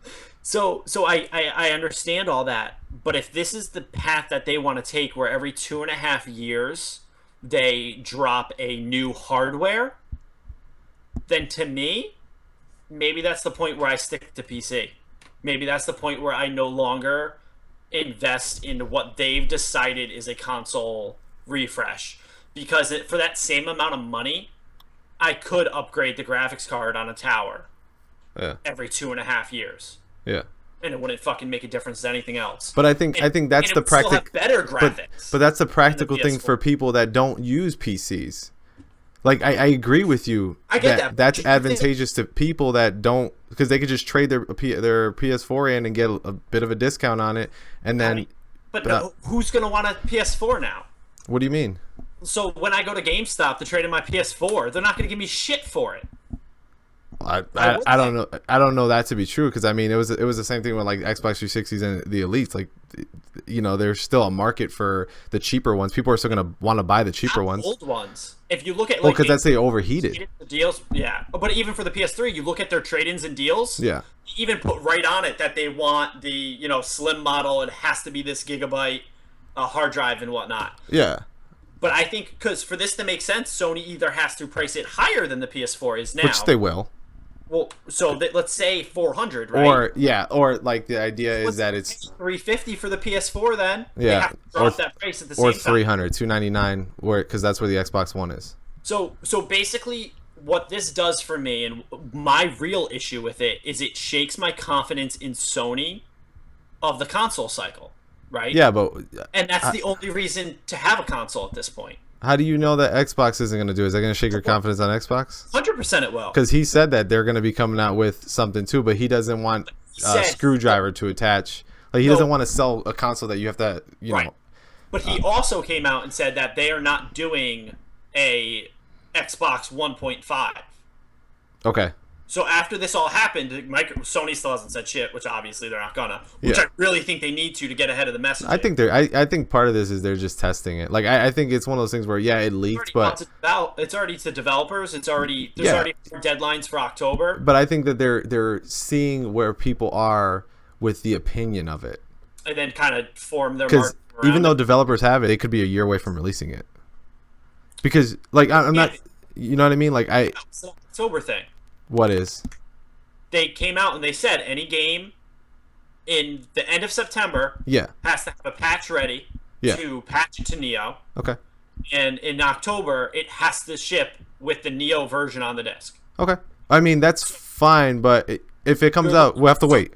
So I understand all that, but if this is the path that they want to take, where every 2.5 years they drop a new hardware, then to me, maybe that's the point where I stick to PC. Maybe that's the point where I no longer invest in what they've decided is a console refresh. Because for that same amount of money, I could upgrade the graphics card on a tower every 2.5 years. Yeah. And it wouldn't fucking make a difference to anything else. But I think that's the practical better graphics. But that's the practical thing for people that don't use PCs. Like I agree with you. I get that. That's advantageous to people that don't, because they could just trade their PS4 in and get a bit of a discount on it, and then. But who's gonna want a PS4 now? What do you mean? So when I go to GameStop to trade in my PS4, they're not gonna give me shit for it. I don't know. I don't know that to be true, because I mean it was the same thing with like Xbox 360s and the Elites. Like, you know, there's still a market for the cheaper ones. People are still gonna want to buy the cheaper ones. Old ones. If you look at because that's they overheated. The deals, yeah. But even for the PS3, you look at their trade-ins and deals. Yeah. Even put right on it that they want the slim model. It has to be this gigabyte hard drive and whatnot. Yeah. But I think because for this to make sense, Sony either has to price it higher than the PS4 is now, which they will. Well, so let's say 400, right? Or like the idea is that it's 350 for the PS4. Then yeah, they have to drop that price at the same time. Or 300, 299, because that's where the Xbox One is. So basically, what this does for me, and my real issue with it, is it shakes my confidence in Sony of the console cycle, right? Yeah, but and that's the only reason to have a console at this point. How do you know that Xbox isn't going to do it? Is that going to shake your confidence on Xbox? 100% it will. Because he said that they're going to be coming out with something too, but he doesn't want a screwdriver to attach. Like, he doesn't want to sell a console that you have to, know. But he also came out and said that they are not doing a Xbox 1.5. Okay. So after this all happened, Sony still hasn't said shit, which obviously they're not gonna. Which I really think they need to get ahead of the message. I think I think part of this is they're just testing it. Like I think it's one of those things where it leaked, but it's already to developers. There's already deadlines for October. But I think that they're seeing where people are with the opinion of it, and then kind of form their market. Because even though developers have it, it could be a year away from releasing it. Because like I'm not, you know what I mean? Like it's the October thing. What is? They came out and they said any game in the end of September has to have a patch ready to patch it to Neo. Okay. And in October, it has to ship with the Neo version on the disc. Okay. I mean, that's fine, but if it comes out, we'll have to wait.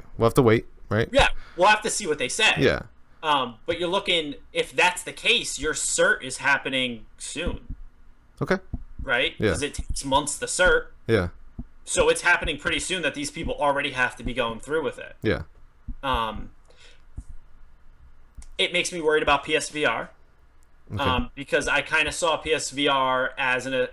Right? Yeah, we'll have to see what they say. Yeah. But you're looking, if that's the case, your cert is happening soon. Okay. Right? Because it takes months to cert. Yeah. So it's happening pretty soon that these people already have to be going through with it. Yeah. It makes me worried about PSVR. Okay. Because I kind of saw PSVR as an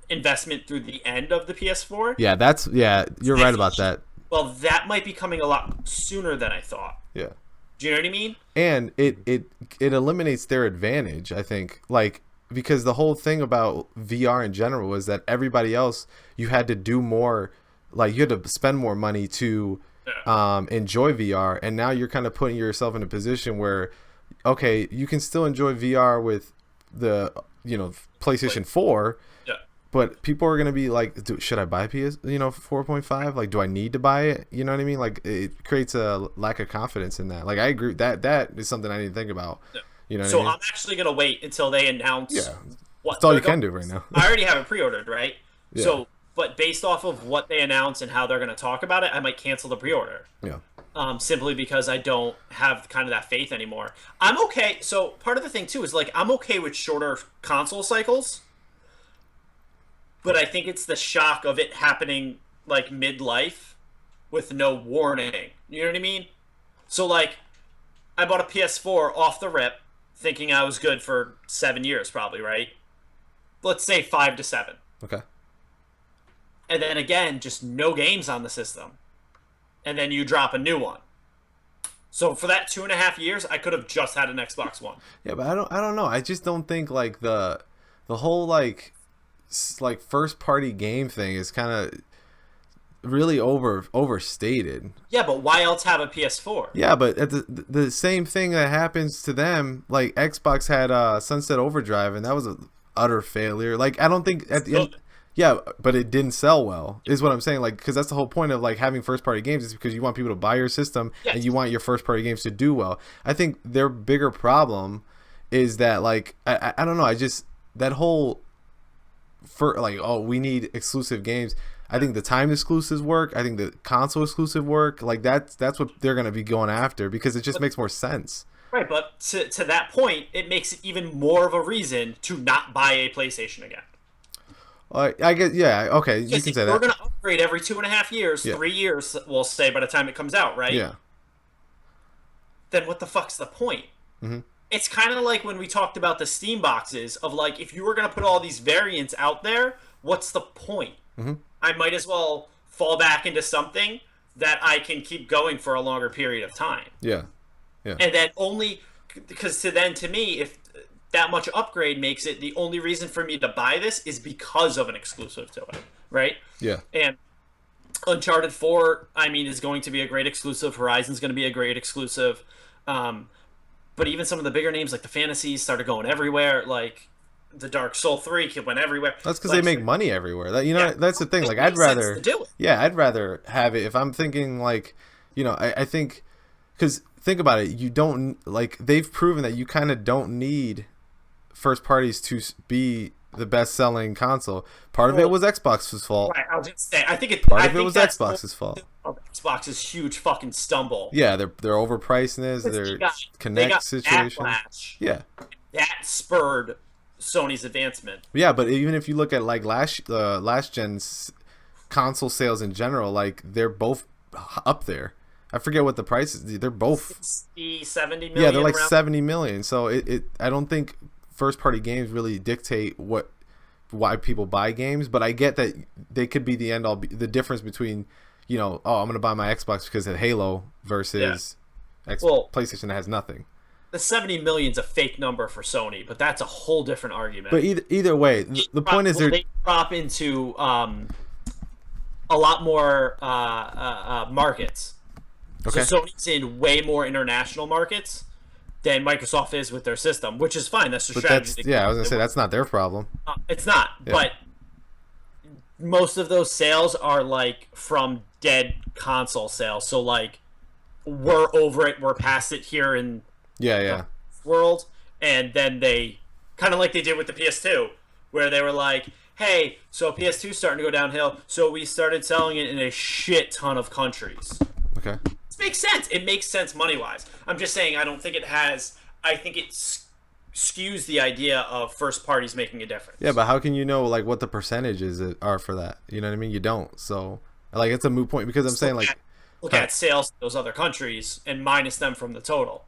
investment through the end of the PS4. Yeah, you're right about that. Well, that might be coming a lot sooner than I thought. Yeah. Do you know what I mean? And it eliminates their advantage, I think. Like, because the whole thing about VR in general was that everybody else, you had to do more, like you had to spend more money to enjoy VR, and now you're kind of putting yourself in a position where, okay, you can still enjoy VR with the PlayStation 4, but people are gonna be like, should I buy 4.5? Like, do I need to buy it? You know what I mean? Like, it creates a lack of confidence in that. Like, I agree that is something I need to think about. Yeah. You know so what I mean? I'm actually gonna wait until they announce. Yeah, that's all you can do right now. I already have it pre-ordered, right? Yeah. So, but based off of what they announce and how they're gonna talk about it, I might cancel the pre-order. Yeah. Simply because I don't have kind of that faith anymore. I'm okay. So part of the thing too is like I'm okay with shorter console cycles, but I think it's the shock of it happening like midlife with no warning. You know what I mean? So like, I bought a PS4 off the rip, thinking I was good for 7 years, probably, right? Let's say 5 to 7. Okay. and then again, just no games on the system, and then you drop a new one. So for that 2.5 years, I could have just had an Xbox One. Yeah, but I don't know. I just don't think like the whole like first party game thing is kind of really overstated. Yeah, but why else have a PS4? Yeah, but at the same thing that happens to them, like Xbox had Sunset Overdrive, and that was an utter failure. Like I don't think at the end. Yeah, but it didn't sell well, is what I'm saying. Like, because that's the whole point of like having first party games is because you want people to buy your system and you want your first party games to do well. I think their bigger problem is that like I don't know. I just that whole we need exclusive games. I think the time exclusives work. I think the console exclusive work. Like that's what they're gonna be going after because it just makes more sense. Right, but to that point, it makes it even more of a reason to not buy a PlayStation again. I guess, yeah, okay, you can say that. We're going to upgrade every 2.5 years, 3 years, we'll say, by the time it comes out, right? Yeah. Then what the fuck's the point? Mm-hmm. It's kind of like when we talked about the Steam boxes of, like, if you were going to put all these variants out there, what's the point? Mm-hmm. I might as well fall back into something that I can keep going for a longer period of time. Yeah. And then only... Because to me, if... that much upgrade makes it the only reason for me to buy this is because of an exclusive to it, right? Yeah. And Uncharted 4, I mean, is going to be a great exclusive. Horizon's going to be a great exclusive. But even some of the bigger names, like the Fantasies, started going everywhere. Like the Dark Soul 3 went everywhere. That's because they make money everywhere. That's the thing. Like I'd rather do it. Yeah, I'd rather have it if I'm thinking like, I think because think about it, you don't like they've proven that you kind of don't need first parties to be the best-selling console. Part of it was Xbox's fault. Right, I was gonna say. I think part of it was Xbox's fault. Xbox's huge fucking stumble. Yeah, they're overpricing their Connect situation. Backlash. Yeah, that spurred Sony's advancement. Yeah, but even if you look at like last gen's console sales in general, like they're both up there. I forget what the price is. They're both 60, 70 million. Yeah, they're like 70 million. So I don't think first party games really dictate why people buy games, but I get that they could be the end all the difference between I'm gonna buy my Xbox because of Halo versus PlayStation that has nothing. The 70 million's a fake number for Sony, but that's a whole different argument. But either way, the point is they drop into a lot more markets. Okay. So Sony's in way more international markets than Microsoft is with their system, which is fine. That's the strategy. I was gonna say that's not their problem. It's not, but most of those sales are like from dead console sales. So like, we're over it, we're past it here in the world, and then they kind of like they did with the PS2, where they were like, "Hey, so PS2's starting to go downhill, so we started selling it in a shit ton of countries." Okay. Makes sense. It makes sense money-wise. I'm just saying I don't think it has... I think it skews the idea of first parties making a difference. Yeah, but how can you know like what the percentages are for that? You know what I mean? You don't. So like it's a moot point because I'm saying like... Look at sales to those other countries and minus them from the total.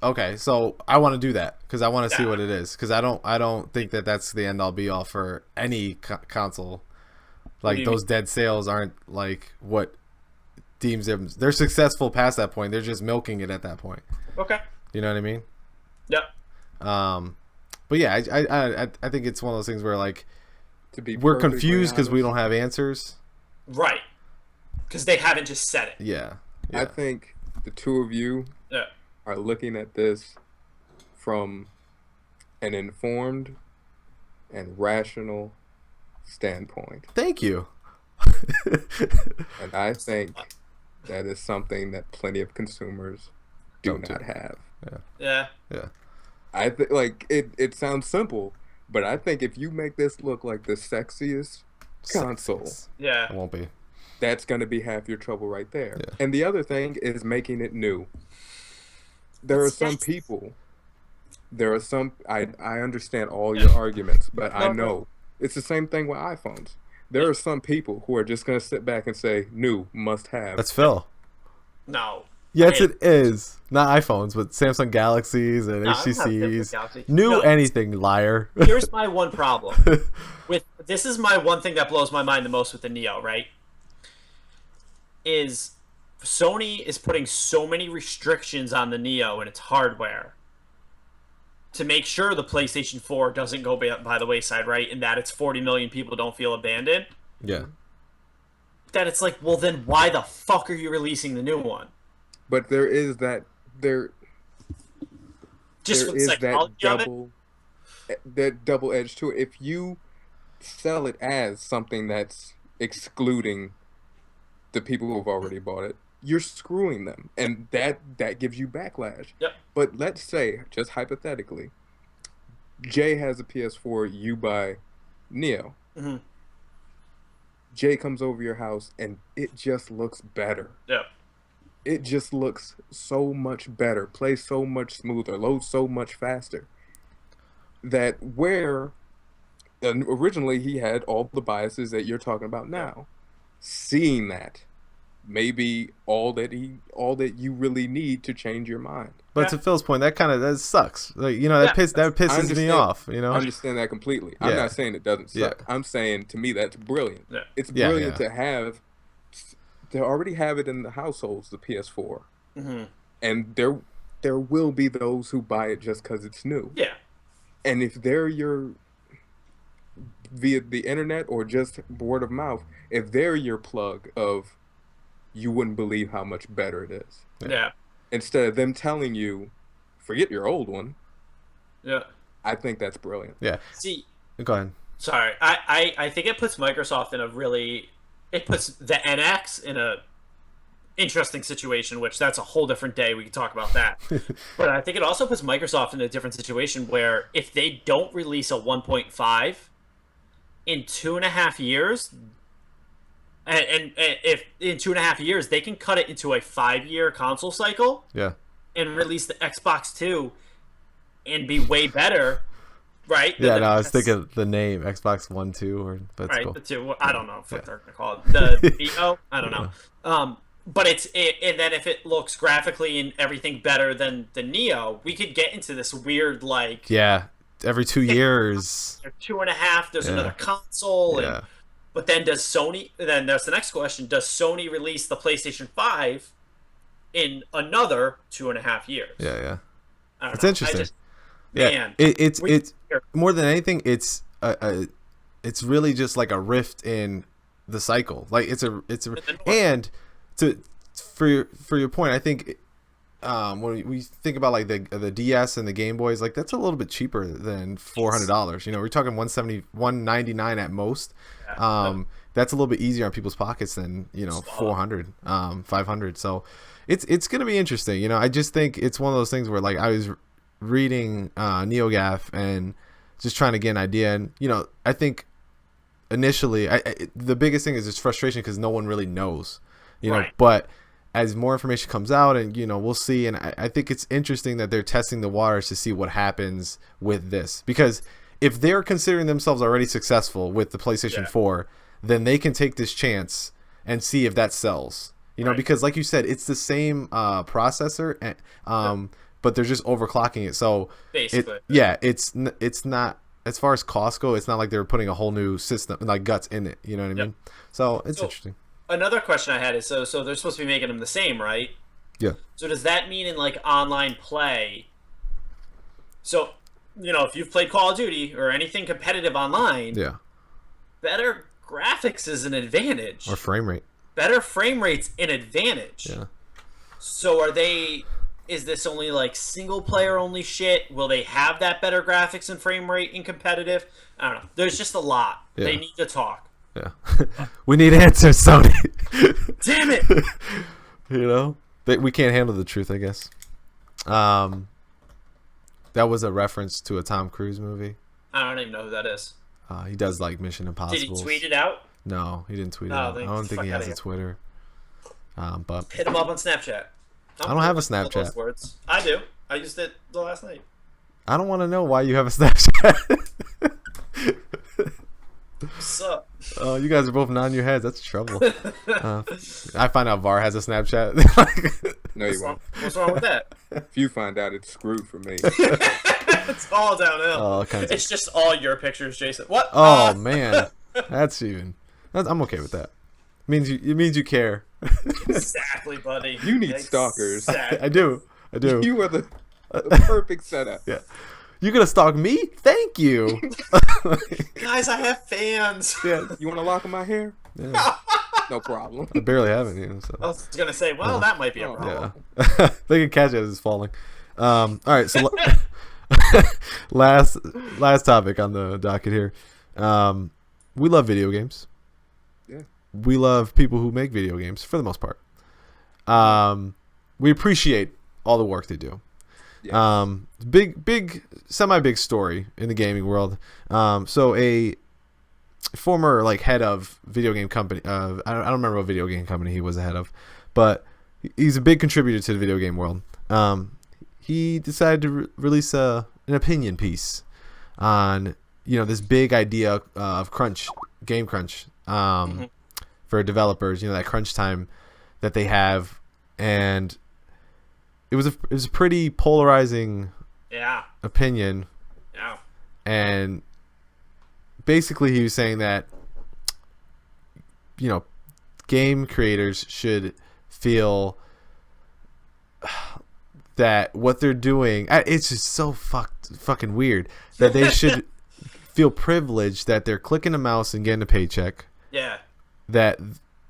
Okay, so I want to do that because I want to see what it is because I don't think that that's the end-all be-all for any console. Like those dead sales aren't like what... deems them they're successful past that point. They're just milking it at that point. Okay. You know what I mean? Yep. But yeah, I think it's one of those things where like we're confused because we don't have answers. Right. Because they haven't just said it. Yeah. I think the two of you are looking at this from an informed and rational standpoint. Thank you. And I think that is something that plenty of consumers do not have. Yeah. I think like it sounds simple, but I think if you make this look like the sexiest console, it won't be. That's going to be half your trouble right there. Yeah. And the other thing is making it new. There are some people. There are some. I understand all your arguments, but I know it's the same thing with iPhones. There are some people who are just going to sit back and say, new, must have. That's Phil. No. Yes, it is. Not iPhones, but Samsung Galaxies and HTCs. Anything, liar. Here's my one problem. This is my one thing that blows my mind the most with the Neo, right? Is Sony is putting so many restrictions on the Neo and its hardware to make sure the PlayStation 4 doesn't go by the wayside, right? And that it's 40 million people don't feel abandoned. Yeah. That it's like, well, then why the fuck are you releasing the new one? But there is that just there is that double edge to it. If you sell it as something that's excluding the people who have already bought it, you're screwing them, and that gives you backlash. Yep. But let's say, just hypothetically, Jay has a PS4, you buy Neo. Mm-hmm. Jay comes over your house, and it just looks better. Yep. It just looks so much better, plays so much smoother, loads so much faster. That where originally he had all the biases that you're talking about now, seeing that may be all that you really need to change your mind. But to Phil's point, that sucks. Like, that pisses me off. I understand that completely. I'm not saying it doesn't suck. I'm saying, to me, that's brilliant. Yeah. It's brilliant to already have it in the households, the PS4. Mm-hmm. And there will be those who buy it just because it's new. Yeah. And if they're via the internet or just word of mouth, if they're your plug of, you wouldn't believe how much better it is. Yeah. Instead of them telling you, forget your old one. Yeah. I think that's brilliant. Yeah. See. Go ahead. Sorry. I think it puts Microsoft it puts the NX in a interesting situation, which that's a whole different day. We can talk about that. But I think it also puts Microsoft in a different situation where if they don't release a 1.5 in 2.5 years, and if in 2.5 years they can cut it into a 5-year console cycle, and release the Xbox 2 and be way better, right? Yeah, I was thinking the name Xbox One, 2, right, cool. the 2. I don't know what they're gonna call it. The VO, I don't know. But and then if it looks graphically and everything better than the Neo, we could get into this weird every 2 years, or 2.5. There's another console, but then does Sony? Then there's the next question: does Sony release the PlayStation 5 in another 2.5 years? Yeah. It's know. interesting. It's more than anything. It's really just like a rift in the cycle. Like and for your point, I think when we think about like the DS and the Game Boys, like that's a little bit cheaper than $400. We're talking $199 at most. That's a little bit easier on people's pockets than 400, 500. So it's gonna be interesting. I just think it's one of those things where, like, I was reading NeoGAF and just trying to get an idea, and I think initially the biggest thing is just frustration because no one really knows, but as more information comes out, and we'll see, and I think it's interesting that they're testing the waters to see what happens with this, because if they're considering themselves already successful with the PlayStation 4, then they can take this chance and see if that sells, because like you said, it's the same processor, and but they're just overclocking it. So basically, it's not, as far as cost go, it's not like they're putting a whole new system, like, guts in it. You know what I mean? So it's interesting. Another question I had is, so they're supposed to be making them the same, right? Yeah. So does that mean in like online play? So if you've played Call of Duty or anything competitive online, better graphics is an advantage. Or frame rate. Better frame rate's an advantage. Yeah. So is this only like single player only shit? Will they have that better graphics and frame rate in competitive? I don't know. There's just a lot. Yeah. They need to talk. Yeah. We need answers, Sony. Damn it. We can't handle the truth, I guess. That was a reference to a Tom Cruise movie. I don't even know who that is. He does like Mission Impossible. Did he tweet it out? No, he didn't tweet it out. I don't think he has a Twitter. But hit him up on Snapchat. I don't have a Snapchat. Those words. I do. I used it the last night. I don't want to know why you have a Snapchat. What's up? You guys are both nodding your heads. That's trouble. I find out Var has a Snapchat. No, you won't. What's wrong with that? If you find out, it's screwed for me. It's all downhill. It's just all your pictures, Jason. What? Oh man, I'm okay with that. It means you care. Exactly, buddy. You need stalkers. I do. You are the perfect setup. Yeah. You're gonna stalk me? Thank you. Guys, I have fans. Yeah. You want to lock in my hair? Yeah. No problem. I barely have it, so. I was gonna say, well, that might be a problem. Yeah. They can catch it as it's falling. All right, so last topic on the docket here. We love video games. Yeah. We love people who make video games for the most part. We appreciate all the work they do. Yes. Big, semi-big story in the gaming world. So a former head of video game company. I don't remember what video game company he was the head of, but he's a big contributor to the video game world. He decided to release an opinion piece on this big idea of game crunch for developers. That crunch time that they have, and it was a pretty polarizing opinion. Yeah. And basically he was saying that game creators should feel that what they're doing, it's just so fucking weird that they should feel privileged that they're clicking a mouse and getting a paycheck. Yeah. That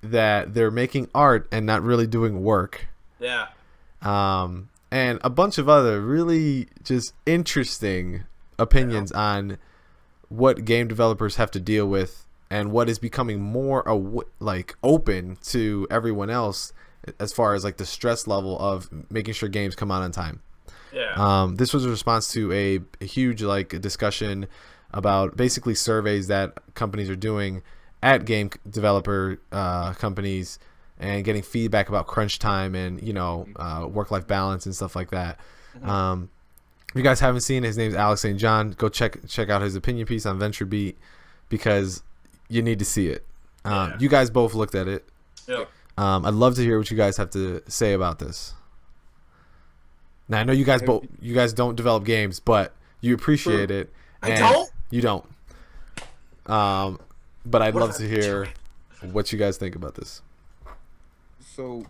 they're making art and not really doing work. Yeah. And a bunch of other really just interesting opinions on what game developers have to deal with and what is becoming more open to everyone else as far as the stress level of making sure games come out on time. Yeah. This was a response to a huge discussion about basically surveys that companies are doing at game developer companies and getting feedback about crunch time and work-life balance and stuff like that. Mm-hmm. If you guys haven't seen it, his name's Alex St. John. Go check out his opinion piece on VentureBeat because you need to see it. You guys both looked at it. Yeah. I'd love to hear what you guys have to say about this. Now I know you guys don't develop games, but you appreciate it. And I don't. You don't. But I'd love to hear what you guys think about this. So,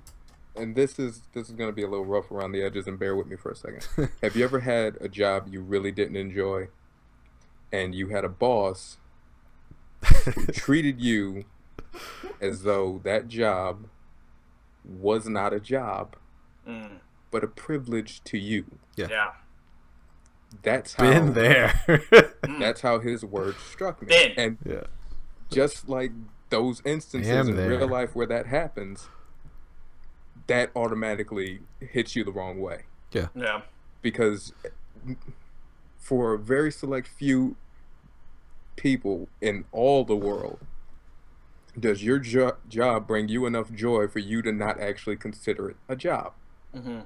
and this is going to be a little rough around the edges, and bear with me for a second. Have you ever had a job you really didn't enjoy, and you had a boss who treated you as though that job was not a job, but a privilege to you? Yeah. That's how. Been there. That's how his words struck me. And just like those instances in real life where that happens, that automatically hits you the wrong way. Yeah. Yeah. Because for a very select few people in all the world, does your job bring you enough joy for you to not actually consider it a job? Mm-hmm.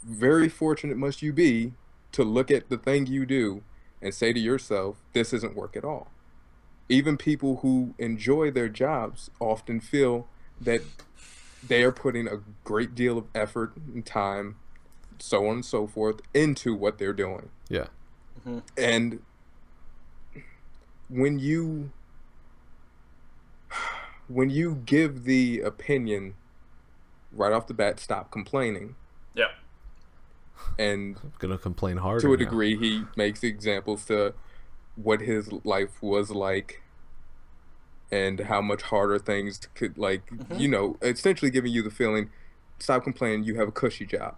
Very fortunate must you be to look at the thing you do and say to yourself, this isn't work at all. Even people who enjoy their jobs often feel that they are putting a great deal of effort and time, so on and so forth, into what they're doing. Yeah. Mm-hmm. And when you give the opinion right off the bat, stop complaining. Yeah. And I'm gonna complain harder. To a degree, he makes examples to what his life was like and how much harder things could, essentially giving you the feeling, stop complaining, you have a cushy job.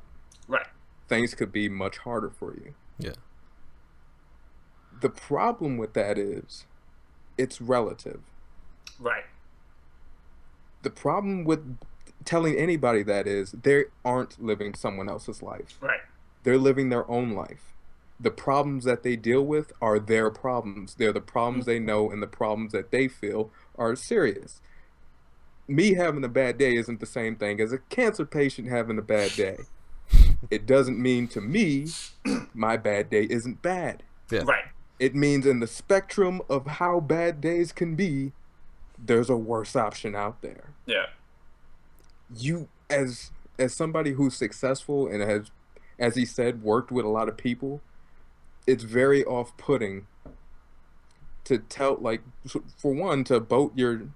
Right. Things could be much harder for you. Yeah. The problem with that is it's relative. Right. The problem with telling anybody that is they aren't living someone else's life. Right. They're living their own life. The problems that they deal with are their problems. They're the problems they know, and the problems that they feel are serious. Me having a bad day isn't the same thing as a cancer patient having a bad day. It doesn't mean to me my bad day isn't bad. Yeah. Right. It means in the spectrum of how bad days can be, there's a worse option out there. Yeah. You, as somebody who's successful and has, as he said, worked with a lot of people, it's very off-putting to tell, like, for one, to boast your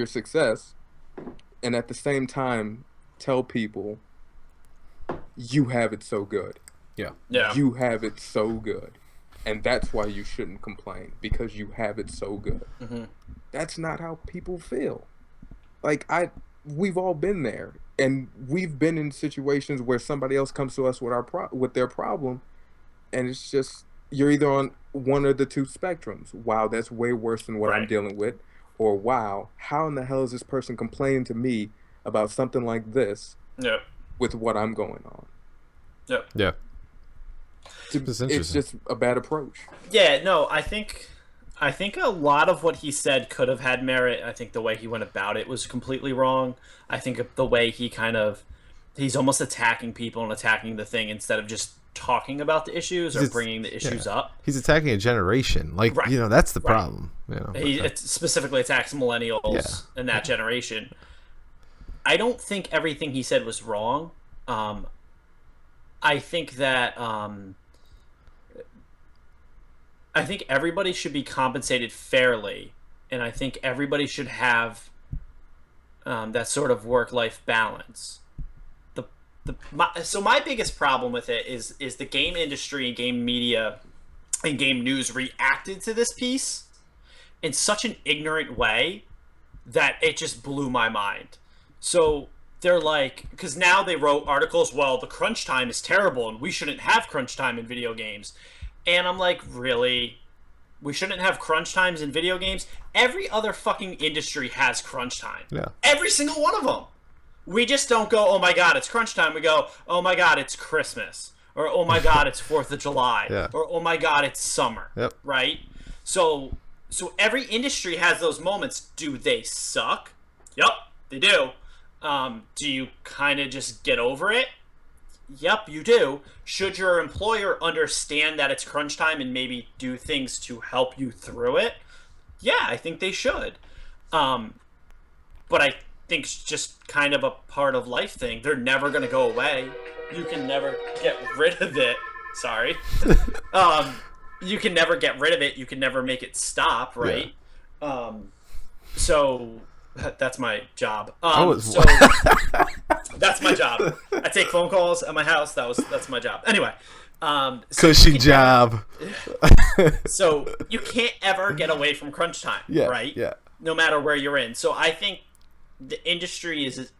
success, and at the same time tell people you have it so good. Yeah. You have it so good. And that's why you shouldn't complain, because you have it so good. Mm-hmm. That's not how people feel. Like, we've all been there, and we've been in situations where somebody else comes to us with their problem, and it's just, you're either on one of the two spectrums. Wow, that's way worse than what I'm dealing with. Or, wow, how in the hell is this person complaining to me about something like this with what I'm going on? Yeah. It's just a bad approach. Yeah, no, I think a lot of what he said could have had merit. I think the way he went about it was completely wrong. I think the way he's almost attacking people and attacking the thing instead of just talking about the issues or bringing the issues up. He's attacking a generation. Like, that's the problem. He specifically attacks millennials in that generation. I don't think everything he said was wrong. I think that I think everybody should be compensated fairly, and I think everybody should have that sort of work-life balance. So my biggest problem with it is the game industry and game media and game news reacted to this piece in such an ignorant way that it just blew my mind. So they're like, because now they wrote articles, well, the crunch time is terrible and we shouldn't have crunch time in video games. And I'm like, really? We shouldn't have crunch times in video games? Every other fucking industry has crunch time. Yeah. Every single one of them. We just don't go, oh my god, it's crunch time. We go, oh my god, it's Christmas. Or, oh my god, it's 4th of July. Or, oh my god, it's summer. Yep. Right? So every industry has those moments. Do they suck? Yep, they do. Do you kind of just get over it? Yep, you do. Should your employer understand that it's crunch time and maybe do things to help you through it? Yeah, I think they should. But I think it's just kind of a part of life thing. They're never going to go away. You can never get rid of it. Sorry. You can never get rid of it. You can never make it stop, right? Yeah. So that's my job. So that's my job. I take phone calls at my house. That's my job. Anyway, cushy job. So you can't ever get away from crunch time, right? Yeah. No matter where you're in. So I think the industry is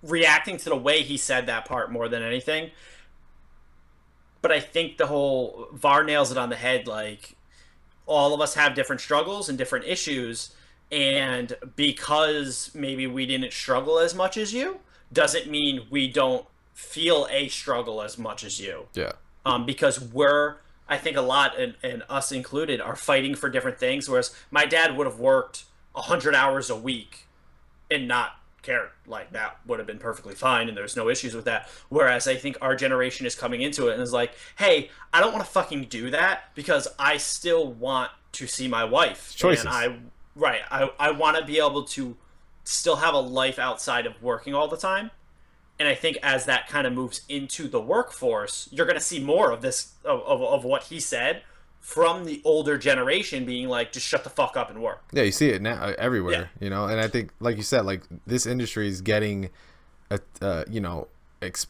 reacting to the way he said that part more than anything. But I think the whole VAR nails it on the head. Like, all of us have different struggles and different issues. And because maybe we didn't struggle as much as you, doesn't mean we don't feel a struggle as much as you. Yeah. Because I think a lot, and us included, are fighting for different things. Whereas my dad would have worked 100 hours a week and not cared. Like, that would have been perfectly fine, and there's no issues with that. Whereas I think our generation is coming into it and is like, hey, I don't want to fucking do that because I still want to see my wife. Choices. And I want to be able to still have a life outside of working all the time. And I think as that kind of moves into the workforce, you're going to see more of this, of what he said, from the older generation being like, just shut the fuck up and work. Yeah, you see it now everywhere, And I think, like you said, like, this industry is getting,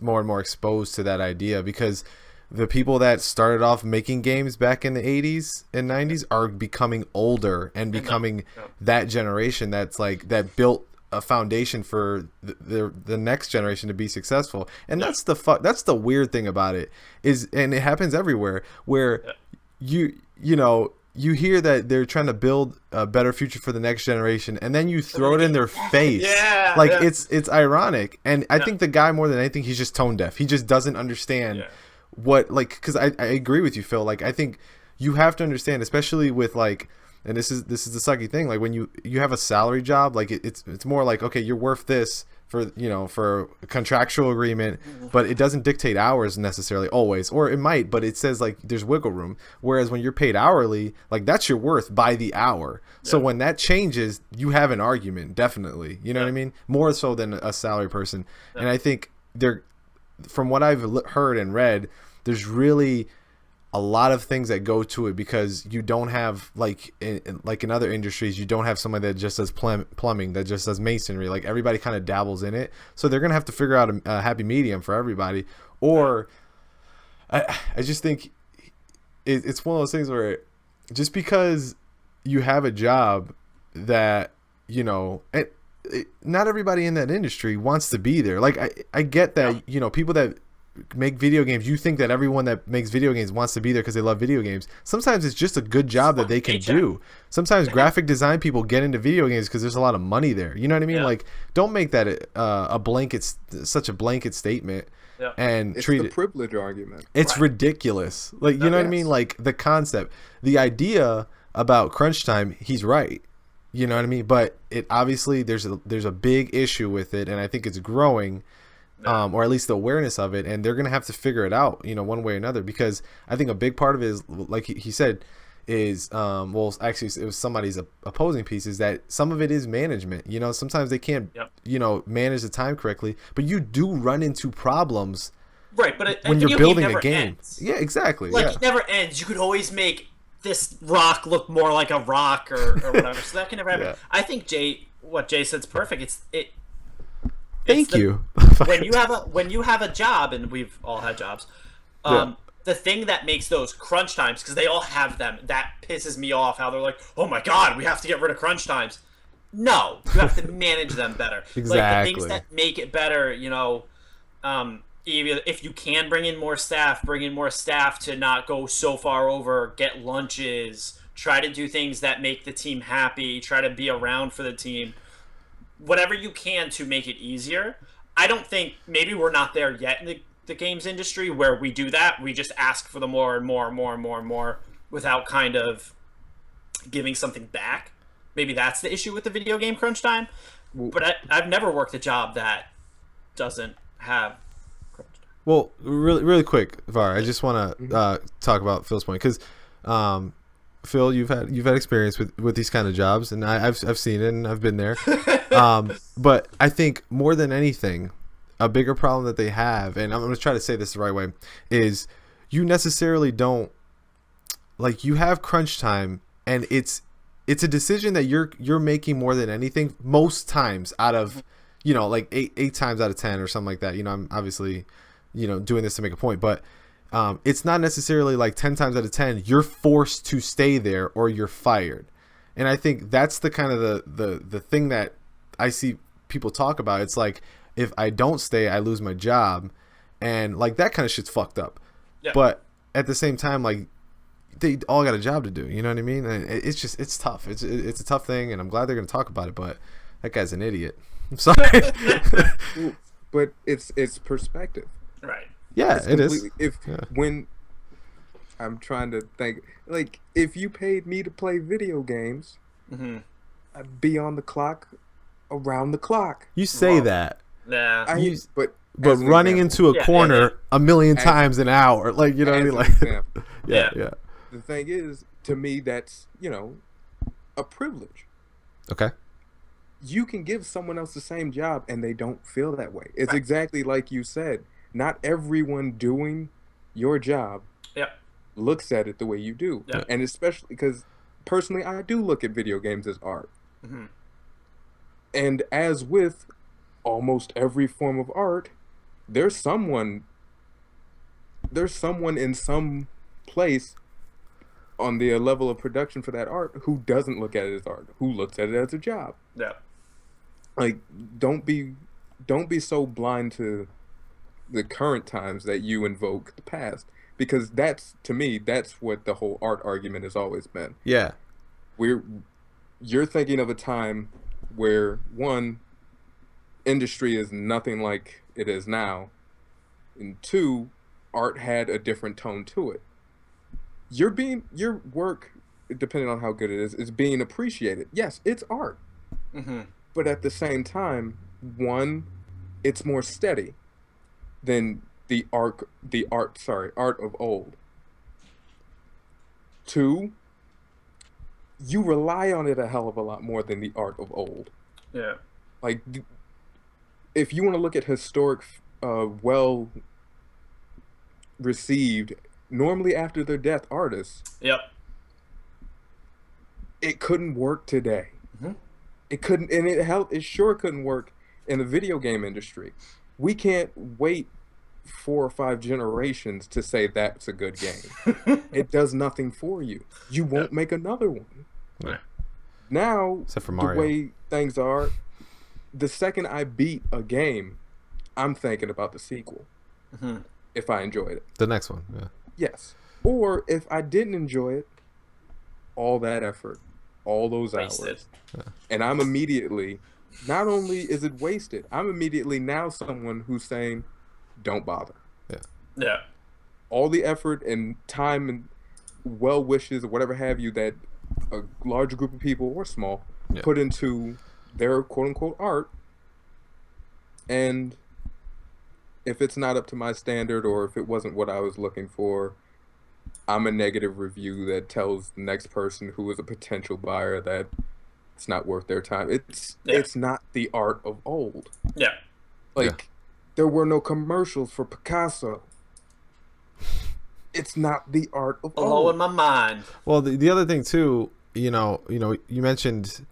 more and more exposed to that idea, because the people that started off making games back in the 80s and 90s are becoming older and becoming that generation that's like, that built a foundation for the next generation to be successful. And that's the weird thing about it is, and it happens everywhere, where you hear that they're trying to build a better future for the next generation, and then you throw it in their face. It's ironic. And I think the guy, more than anything, he's just tone deaf. He just doesn't understand what, like, because I agree with you, Phil. Like, I think you have to understand, especially with, like, and this is the sucky thing, like, when you have a salary job, like, it's more like, okay, you're worth this for a contractual agreement, but it doesn't dictate hours necessarily always, or it might, but it says like there's wiggle room. Whereas when you're paid hourly, like that's your worth by the hour. So when that changes, you have an argument, definitely. You know what I mean? More so than a salary person. And I think from what I've heard and read, there's really a lot of things that go to it, because you don't have like in other industries, you don't have somebody that just does plumbing, that just does masonry. Like everybody kind of dabbles in it, so they're gonna have to figure out a happy medium for everybody. Or I just think it's one of those things where just because you have a job that not everybody in that industry wants to be there. Like I get that people that make video games, you think that everyone that makes video games wants to be there because they love video games. Sometimes it's just a good job that they can do. Sometimes graphic design people get into video games because there's a lot of money there. You know what I mean? Like, don't make that such a blanket statement and it's treat the it privilege argument. It's ridiculous. Like, you know what I mean? Like the concept, the idea about crunch time, he's right. You know what I mean? But it obviously there's a big issue with it, and I think it's growing. Or at least the awareness of it, and they're gonna have to figure it out, one way or another. Because I think a big part of it is, like he said, is well, actually it was somebody's opposing piece, is that some of it is management. Sometimes they can't manage the time correctly, but you do run into problems, right? But when you're building a game, yeah, exactly. Like it never ends. You could always make this rock look more like a rock or whatever. So that can never happen. I think what Jay said's perfect. Thank you. when you have a job, and we've all had jobs, the thing that makes those crunch times, because they all have them, that pisses me off. How they're like, oh my god, we have to get rid of crunch times. No, you have to manage them better. Exactly. Like the things that make it better, even if you can bring in more staff to not go so far over, get lunches, try to do things that make the team happy, try to be around for the team. Whatever you can to make it easier. I don't think, maybe we're not there yet in the games industry where we do that. We just ask for the more and more and more and more and more without kind of giving something back. Maybe that's the issue with the video game crunch time. But I've never worked a job that doesn't have crunch time. Well, really, really quick, Var, I just want to talk about Phil's point, because Phil, you've had experience with these kind of jobs, and I've seen it, and I've been there. But I think more than anything, a bigger problem that they have, and I'm going to try to say this the right way, is you necessarily don't, like, you have crunch time, and it's a decision that you're making more than anything most times out of, like eight times out of 10 or something like that. I'm obviously, doing this to make a point, but it's not necessarily like 10 times out of 10 you're forced to stay there or you're fired. And I think that's the kind of the thing that I see people talk about. It's like, if I don't stay, I lose my job, and like that kind of shit's fucked up. Yeah. But at the same time, like, they all got a job to do. You know what I mean? And it's tough. It's a tough thing, and I'm glad they're gonna talk about it. But that guy's an idiot. I'm sorry. But it's perspective, right? Yeah, it is. When I'm trying to think, like, if you paid me to play video games, I'd be on the clock, around the clock. You say that. Yeah. But running into a corner a million times an hour, like, you know what I mean? Like, yeah. The thing is, to me, that's, a privilege. Okay. You can give someone else the same job and they don't feel that way. It's exactly like you said. Not everyone doing your job looks at it the way you do. Yeah. And especially because, personally, I do look at video games as art. Mm-hmm. And as with almost every form of art, there's someone in some place on the level of production for that art who doesn't look at it as art, who looks at it as a job. Yeah. Like, don't be so blind to the current times that you invoke the past, because that's what the whole art argument has always been. Yeah. You're thinking of a time where, one, industry is nothing like it is now, and two, art had a different tone to it. Your work, depending on how good it is being appreciated. Yes, it's art. Mm-hmm. But at the same time, one, it's more steady than art of old. Two, you rely on it a hell of a lot more than the art of old. Yeah. Like, if you want to look at historic, well received, normally after their death artists, Yep. it couldn't work today. Mm-hmm. It couldn't, and it sure couldn't work in the video game industry. We can't wait 4 or 5 generations to say that's a good game. It does nothing for you. You won't make another one. Yeah. Now, Except for the Mario. way things are, the second I beat a game, I'm thinking about the sequel. Mm-hmm. If I enjoyed it. The next one, yeah. Yes. Or if I didn't enjoy it, all that effort, all those hours. Yeah. And I'm immediately, not only is it wasted, I'm immediately now someone who's saying, don't bother. Yeah. Yeah. All the effort and time and well wishes or whatever have you that a large group of people or small put into their quote unquote art, and if it's not up to my standard or if it wasn't what I was looking for, I'm a negative review that tells the next person who is a potential buyer that it's not worth their time. It's not the art of old. Yeah. Like, there were no commercials for Picasso. It's not the art of old. Blowing my mind. Well, the other thing too, you mentioned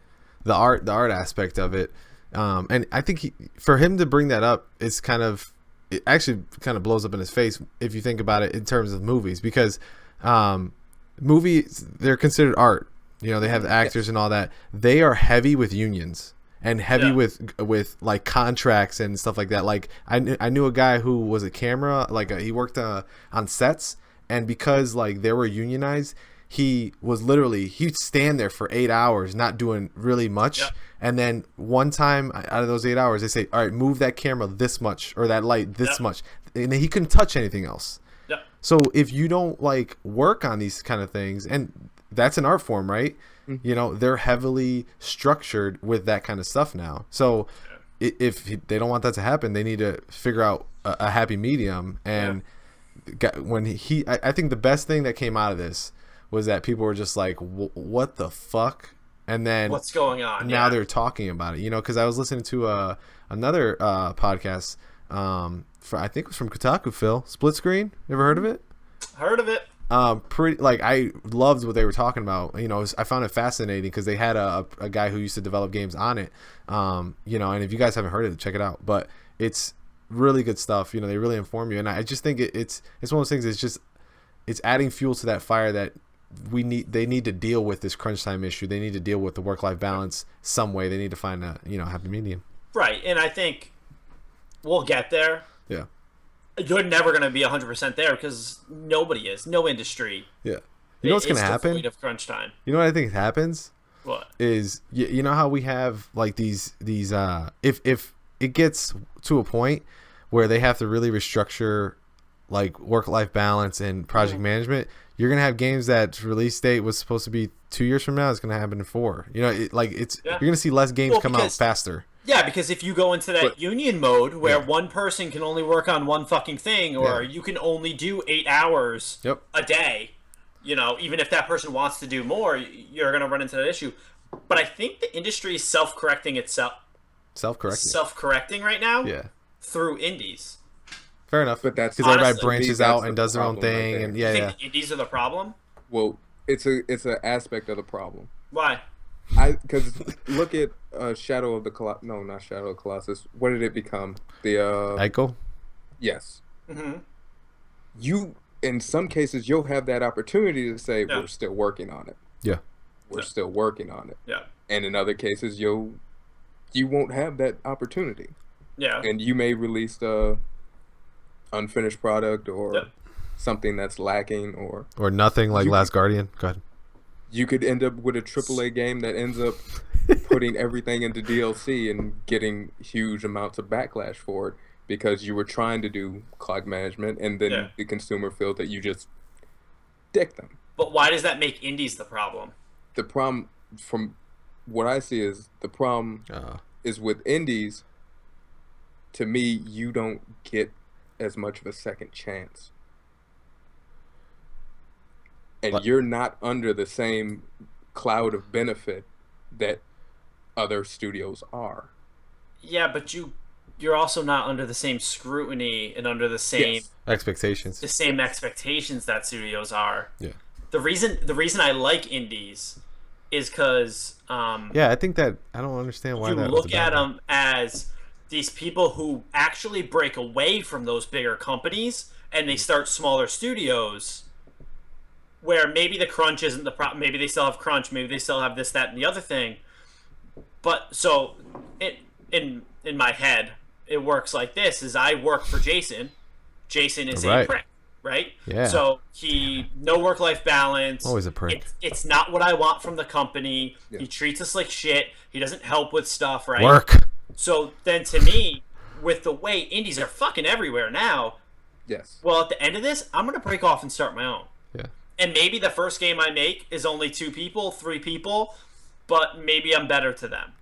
the art aspect of it, and I think for him to bring that up, it actually kind of blows up in his face if you think about it in terms of movies, because movies, they're considered art. They have the actors and all that. They are heavy with unions and heavy with like contracts and stuff like that. Like I knew a guy who was a camera, like he worked on sets, and because like they were unionized, he'd stand there for 8 hours not doing really much. And then one time out of those 8 hours, they say, all right, move that camera this much or that light this much. And then he couldn't touch anything else. So if you don't like work on these kind of things, and that's an art form, right? Mm-hmm. They're heavily structured with that kind of stuff now. So if they don't want that to happen, they need to figure out a happy medium. And I think the best thing that came out of this was that people were just like, what the fuck? And then what's going on? Now they're talking about it, because I was listening to another podcast. I think it was from Kotaku. Phil, Split Screen. Ever heard of it? Heard of it. I loved what they were talking about. I found it fascinating because they had a guy who used to develop games on it. And if you guys haven't heard it, check it out. But it's really good stuff. They really inform you, and I just think it's one of those things. It's adding fuel to that fire that they need to deal with this crunch time issue. They need to deal with the work-life balance some way. They need to find a happy medium. Right, and I think we'll get there. Yeah. You're never going to be 100% there because nobody is. No industry. Yeah. You know what's going to happen? Devoid of crunch time. You know what I think happens? What? Is you know how we have like these if it gets to a point where they have to really restructure like work-life balance and project management, you're gonna have games that release date was supposed to be 2 years from now. It's gonna happen in 4. You're gonna see less games come out faster. Yeah, because if you go into that union mode where one person can only work on one fucking thing, or you can only do 8 hours a day, even if that person wants to do more, you're gonna run into that issue. But I think the industry is self-correcting itself. Self-correcting right now. Yeah. Through indies. Fair enough, but that's because everybody branches out and does their own thing, right and you think the indies are the problem? Well, it's an aspect of the problem. Why? Because look at Shadow of the Colossus. No, not Shadow of the Colossus. What did it become? The Echo. Yes. Mm-hmm. You, in some cases, you'll have that opportunity to say, "We're still working on it." Yeah. We're still working on it. Yeah. And in other cases, you won't have that opportunity. Yeah. And you may release the unfinished product or something that's lacking or nothing, like Last Guardian. Go ahead. You could end up with a AAA game that ends up putting everything into DLC and getting huge amounts of backlash for it because you were trying to do clock management and then the consumer felt that you just dick them. But why does that make indies the problem? The problem, from what I see, is the problem is with indies. to me, you don't get as much of a second chance. And you're not under the same cloud of benefit that other studios are. Yeah, but you're also not under the same scrutiny and under the same expectations. The same expectations that studios are. Yeah. The reason I like indies is because I think that I don't understand why you that look at them as these people who actually break away from those bigger companies and they start smaller studios where maybe the crunch isn't the problem. Maybe they still have crunch. Maybe they still have this, that, and the other thing. But so in my head, it works like this: is I work for Jason. Jason is a prick, right? Yeah. So no work-life balance. Always a prick. It's not what I want from the company. Yeah. He treats us like shit. He doesn't help with stuff, right? Work. So then, to me, with the way indies are fucking everywhere now. Yes. Well, at the end of this, I'm gonna break off and start my own. Yeah. And maybe the first game I make is only 2 people, 3 people, but maybe I'm better to them.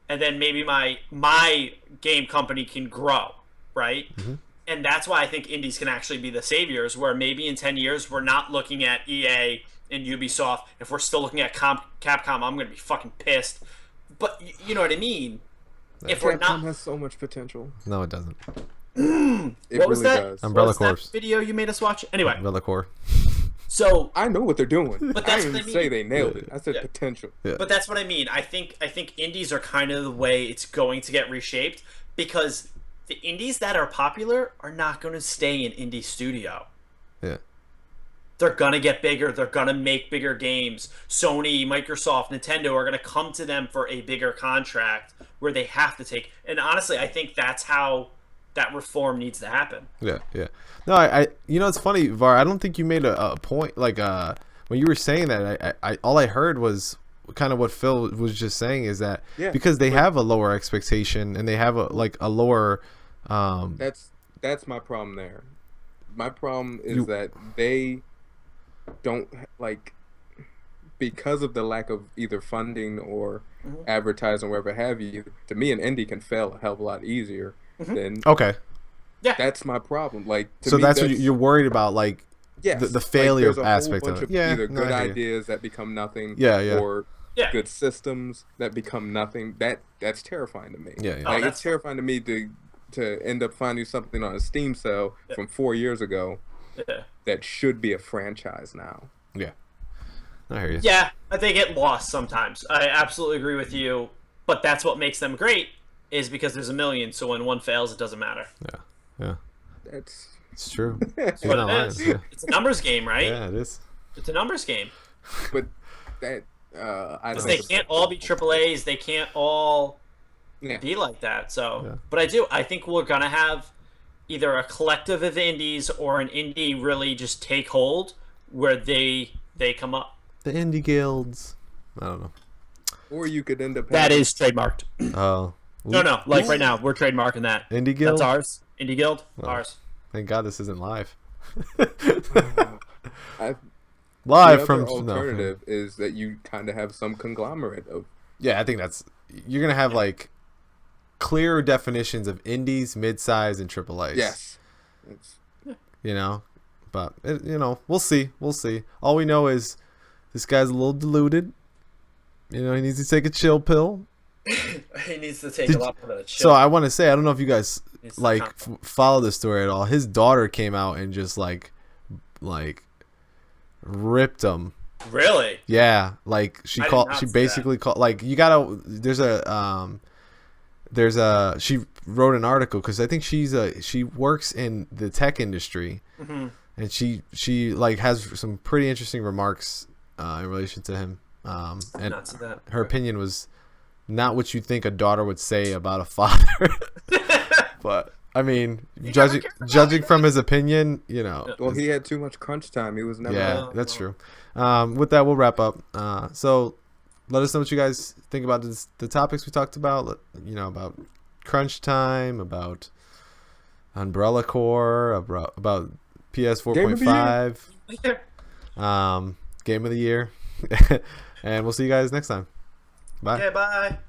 And then maybe my game company can grow, right? Mm-hmm. And that's why I think indies can actually be the saviors, where maybe in 10 years we're not looking at EA and Ubisoft. If we're still looking at Capcom, I'm going to be fucking pissed. But you know what I mean? If we're Capcom not... has so much potential. No, it doesn't. What was that? Does. Umbrella what was Corps. that video you made us watch? Anyway. Umbrella Corps. So I know what they're doing. But that's I what didn't I mean. say they nailed it. I said potential. Yeah. But that's what I mean. I think indies are kind of the way it's going to get reshaped, because the indies that are popular are not going to stay in indie studio. Yeah. They're going to get bigger. They're going to make bigger games. Sony, Microsoft, Nintendo are going to come to them for a bigger contract where they have to take. And honestly, I think that's how that reform needs to happen. Yeah, yeah. No, I it's funny, Var. I don't think you made a point like when you were saying that. I all I heard was kind of what Phil was just saying, is that because they have a lower expectation and they have a lower. That's my problem there. My problem is that they don't because of the lack of either funding or advertising, whatever have you. To me, an indie can fail a hell of a lot easier than. Okay. Yeah, that's my problem. So that's what you're worried about, the failure aspect of it. Either good ideas that become nothing, or good systems that become nothing. That's terrifying to me. Yeah. It's terrifying to me to end up finding something on a Steam sale from 4 years ago that should be a franchise now. Yeah, I hear you. Yeah, they get lost sometimes. I absolutely agree with you, but that's what makes them great, is because there's a million. So when one fails, it doesn't matter. Yeah. It's true. That's what it is. Yeah. It's a numbers game, right? Yeah, it is. It's a numbers game. But that they can't all be AAAs. They can't all be like that. So, but I think we're gonna have either a collective of indies or an indie really just take hold where they come up. The indie guilds. I don't know. Or you could end up. That is trademarked. Oh. No. Right now, we're trademarking that. Indie guild. That's ours. Indie guild. Ours. Thank God this isn't live. Live from alternative is that you kind of have some conglomerate of. Yeah, I think you're gonna have clear definitions of indies, mid-size, and AAAs. Yes. But we'll see. All we know is this guy's a little deluded. He needs to take a chill pill. He needs to take a lot more than a chill. So I want to say, I don't know if you guys follow this story at all. His daughter came out and just ripped him. Really? Yeah, she basically called you gotta. She wrote an article because I think she works in the tech industry, and she has some pretty interesting remarks in relation to him. And her opinion was not what you think a daughter would say about a father. But I mean, judging from his opinion, Well, he had too much crunch time. He was never. Yeah, that's true. With that, we'll wrap up. So let us know what you guys think about the topics we talked about. About crunch time, about Umbrella Corps, about PS 4.5, Game of the Year. And we'll see you guys next time. Bye. Okay, bye.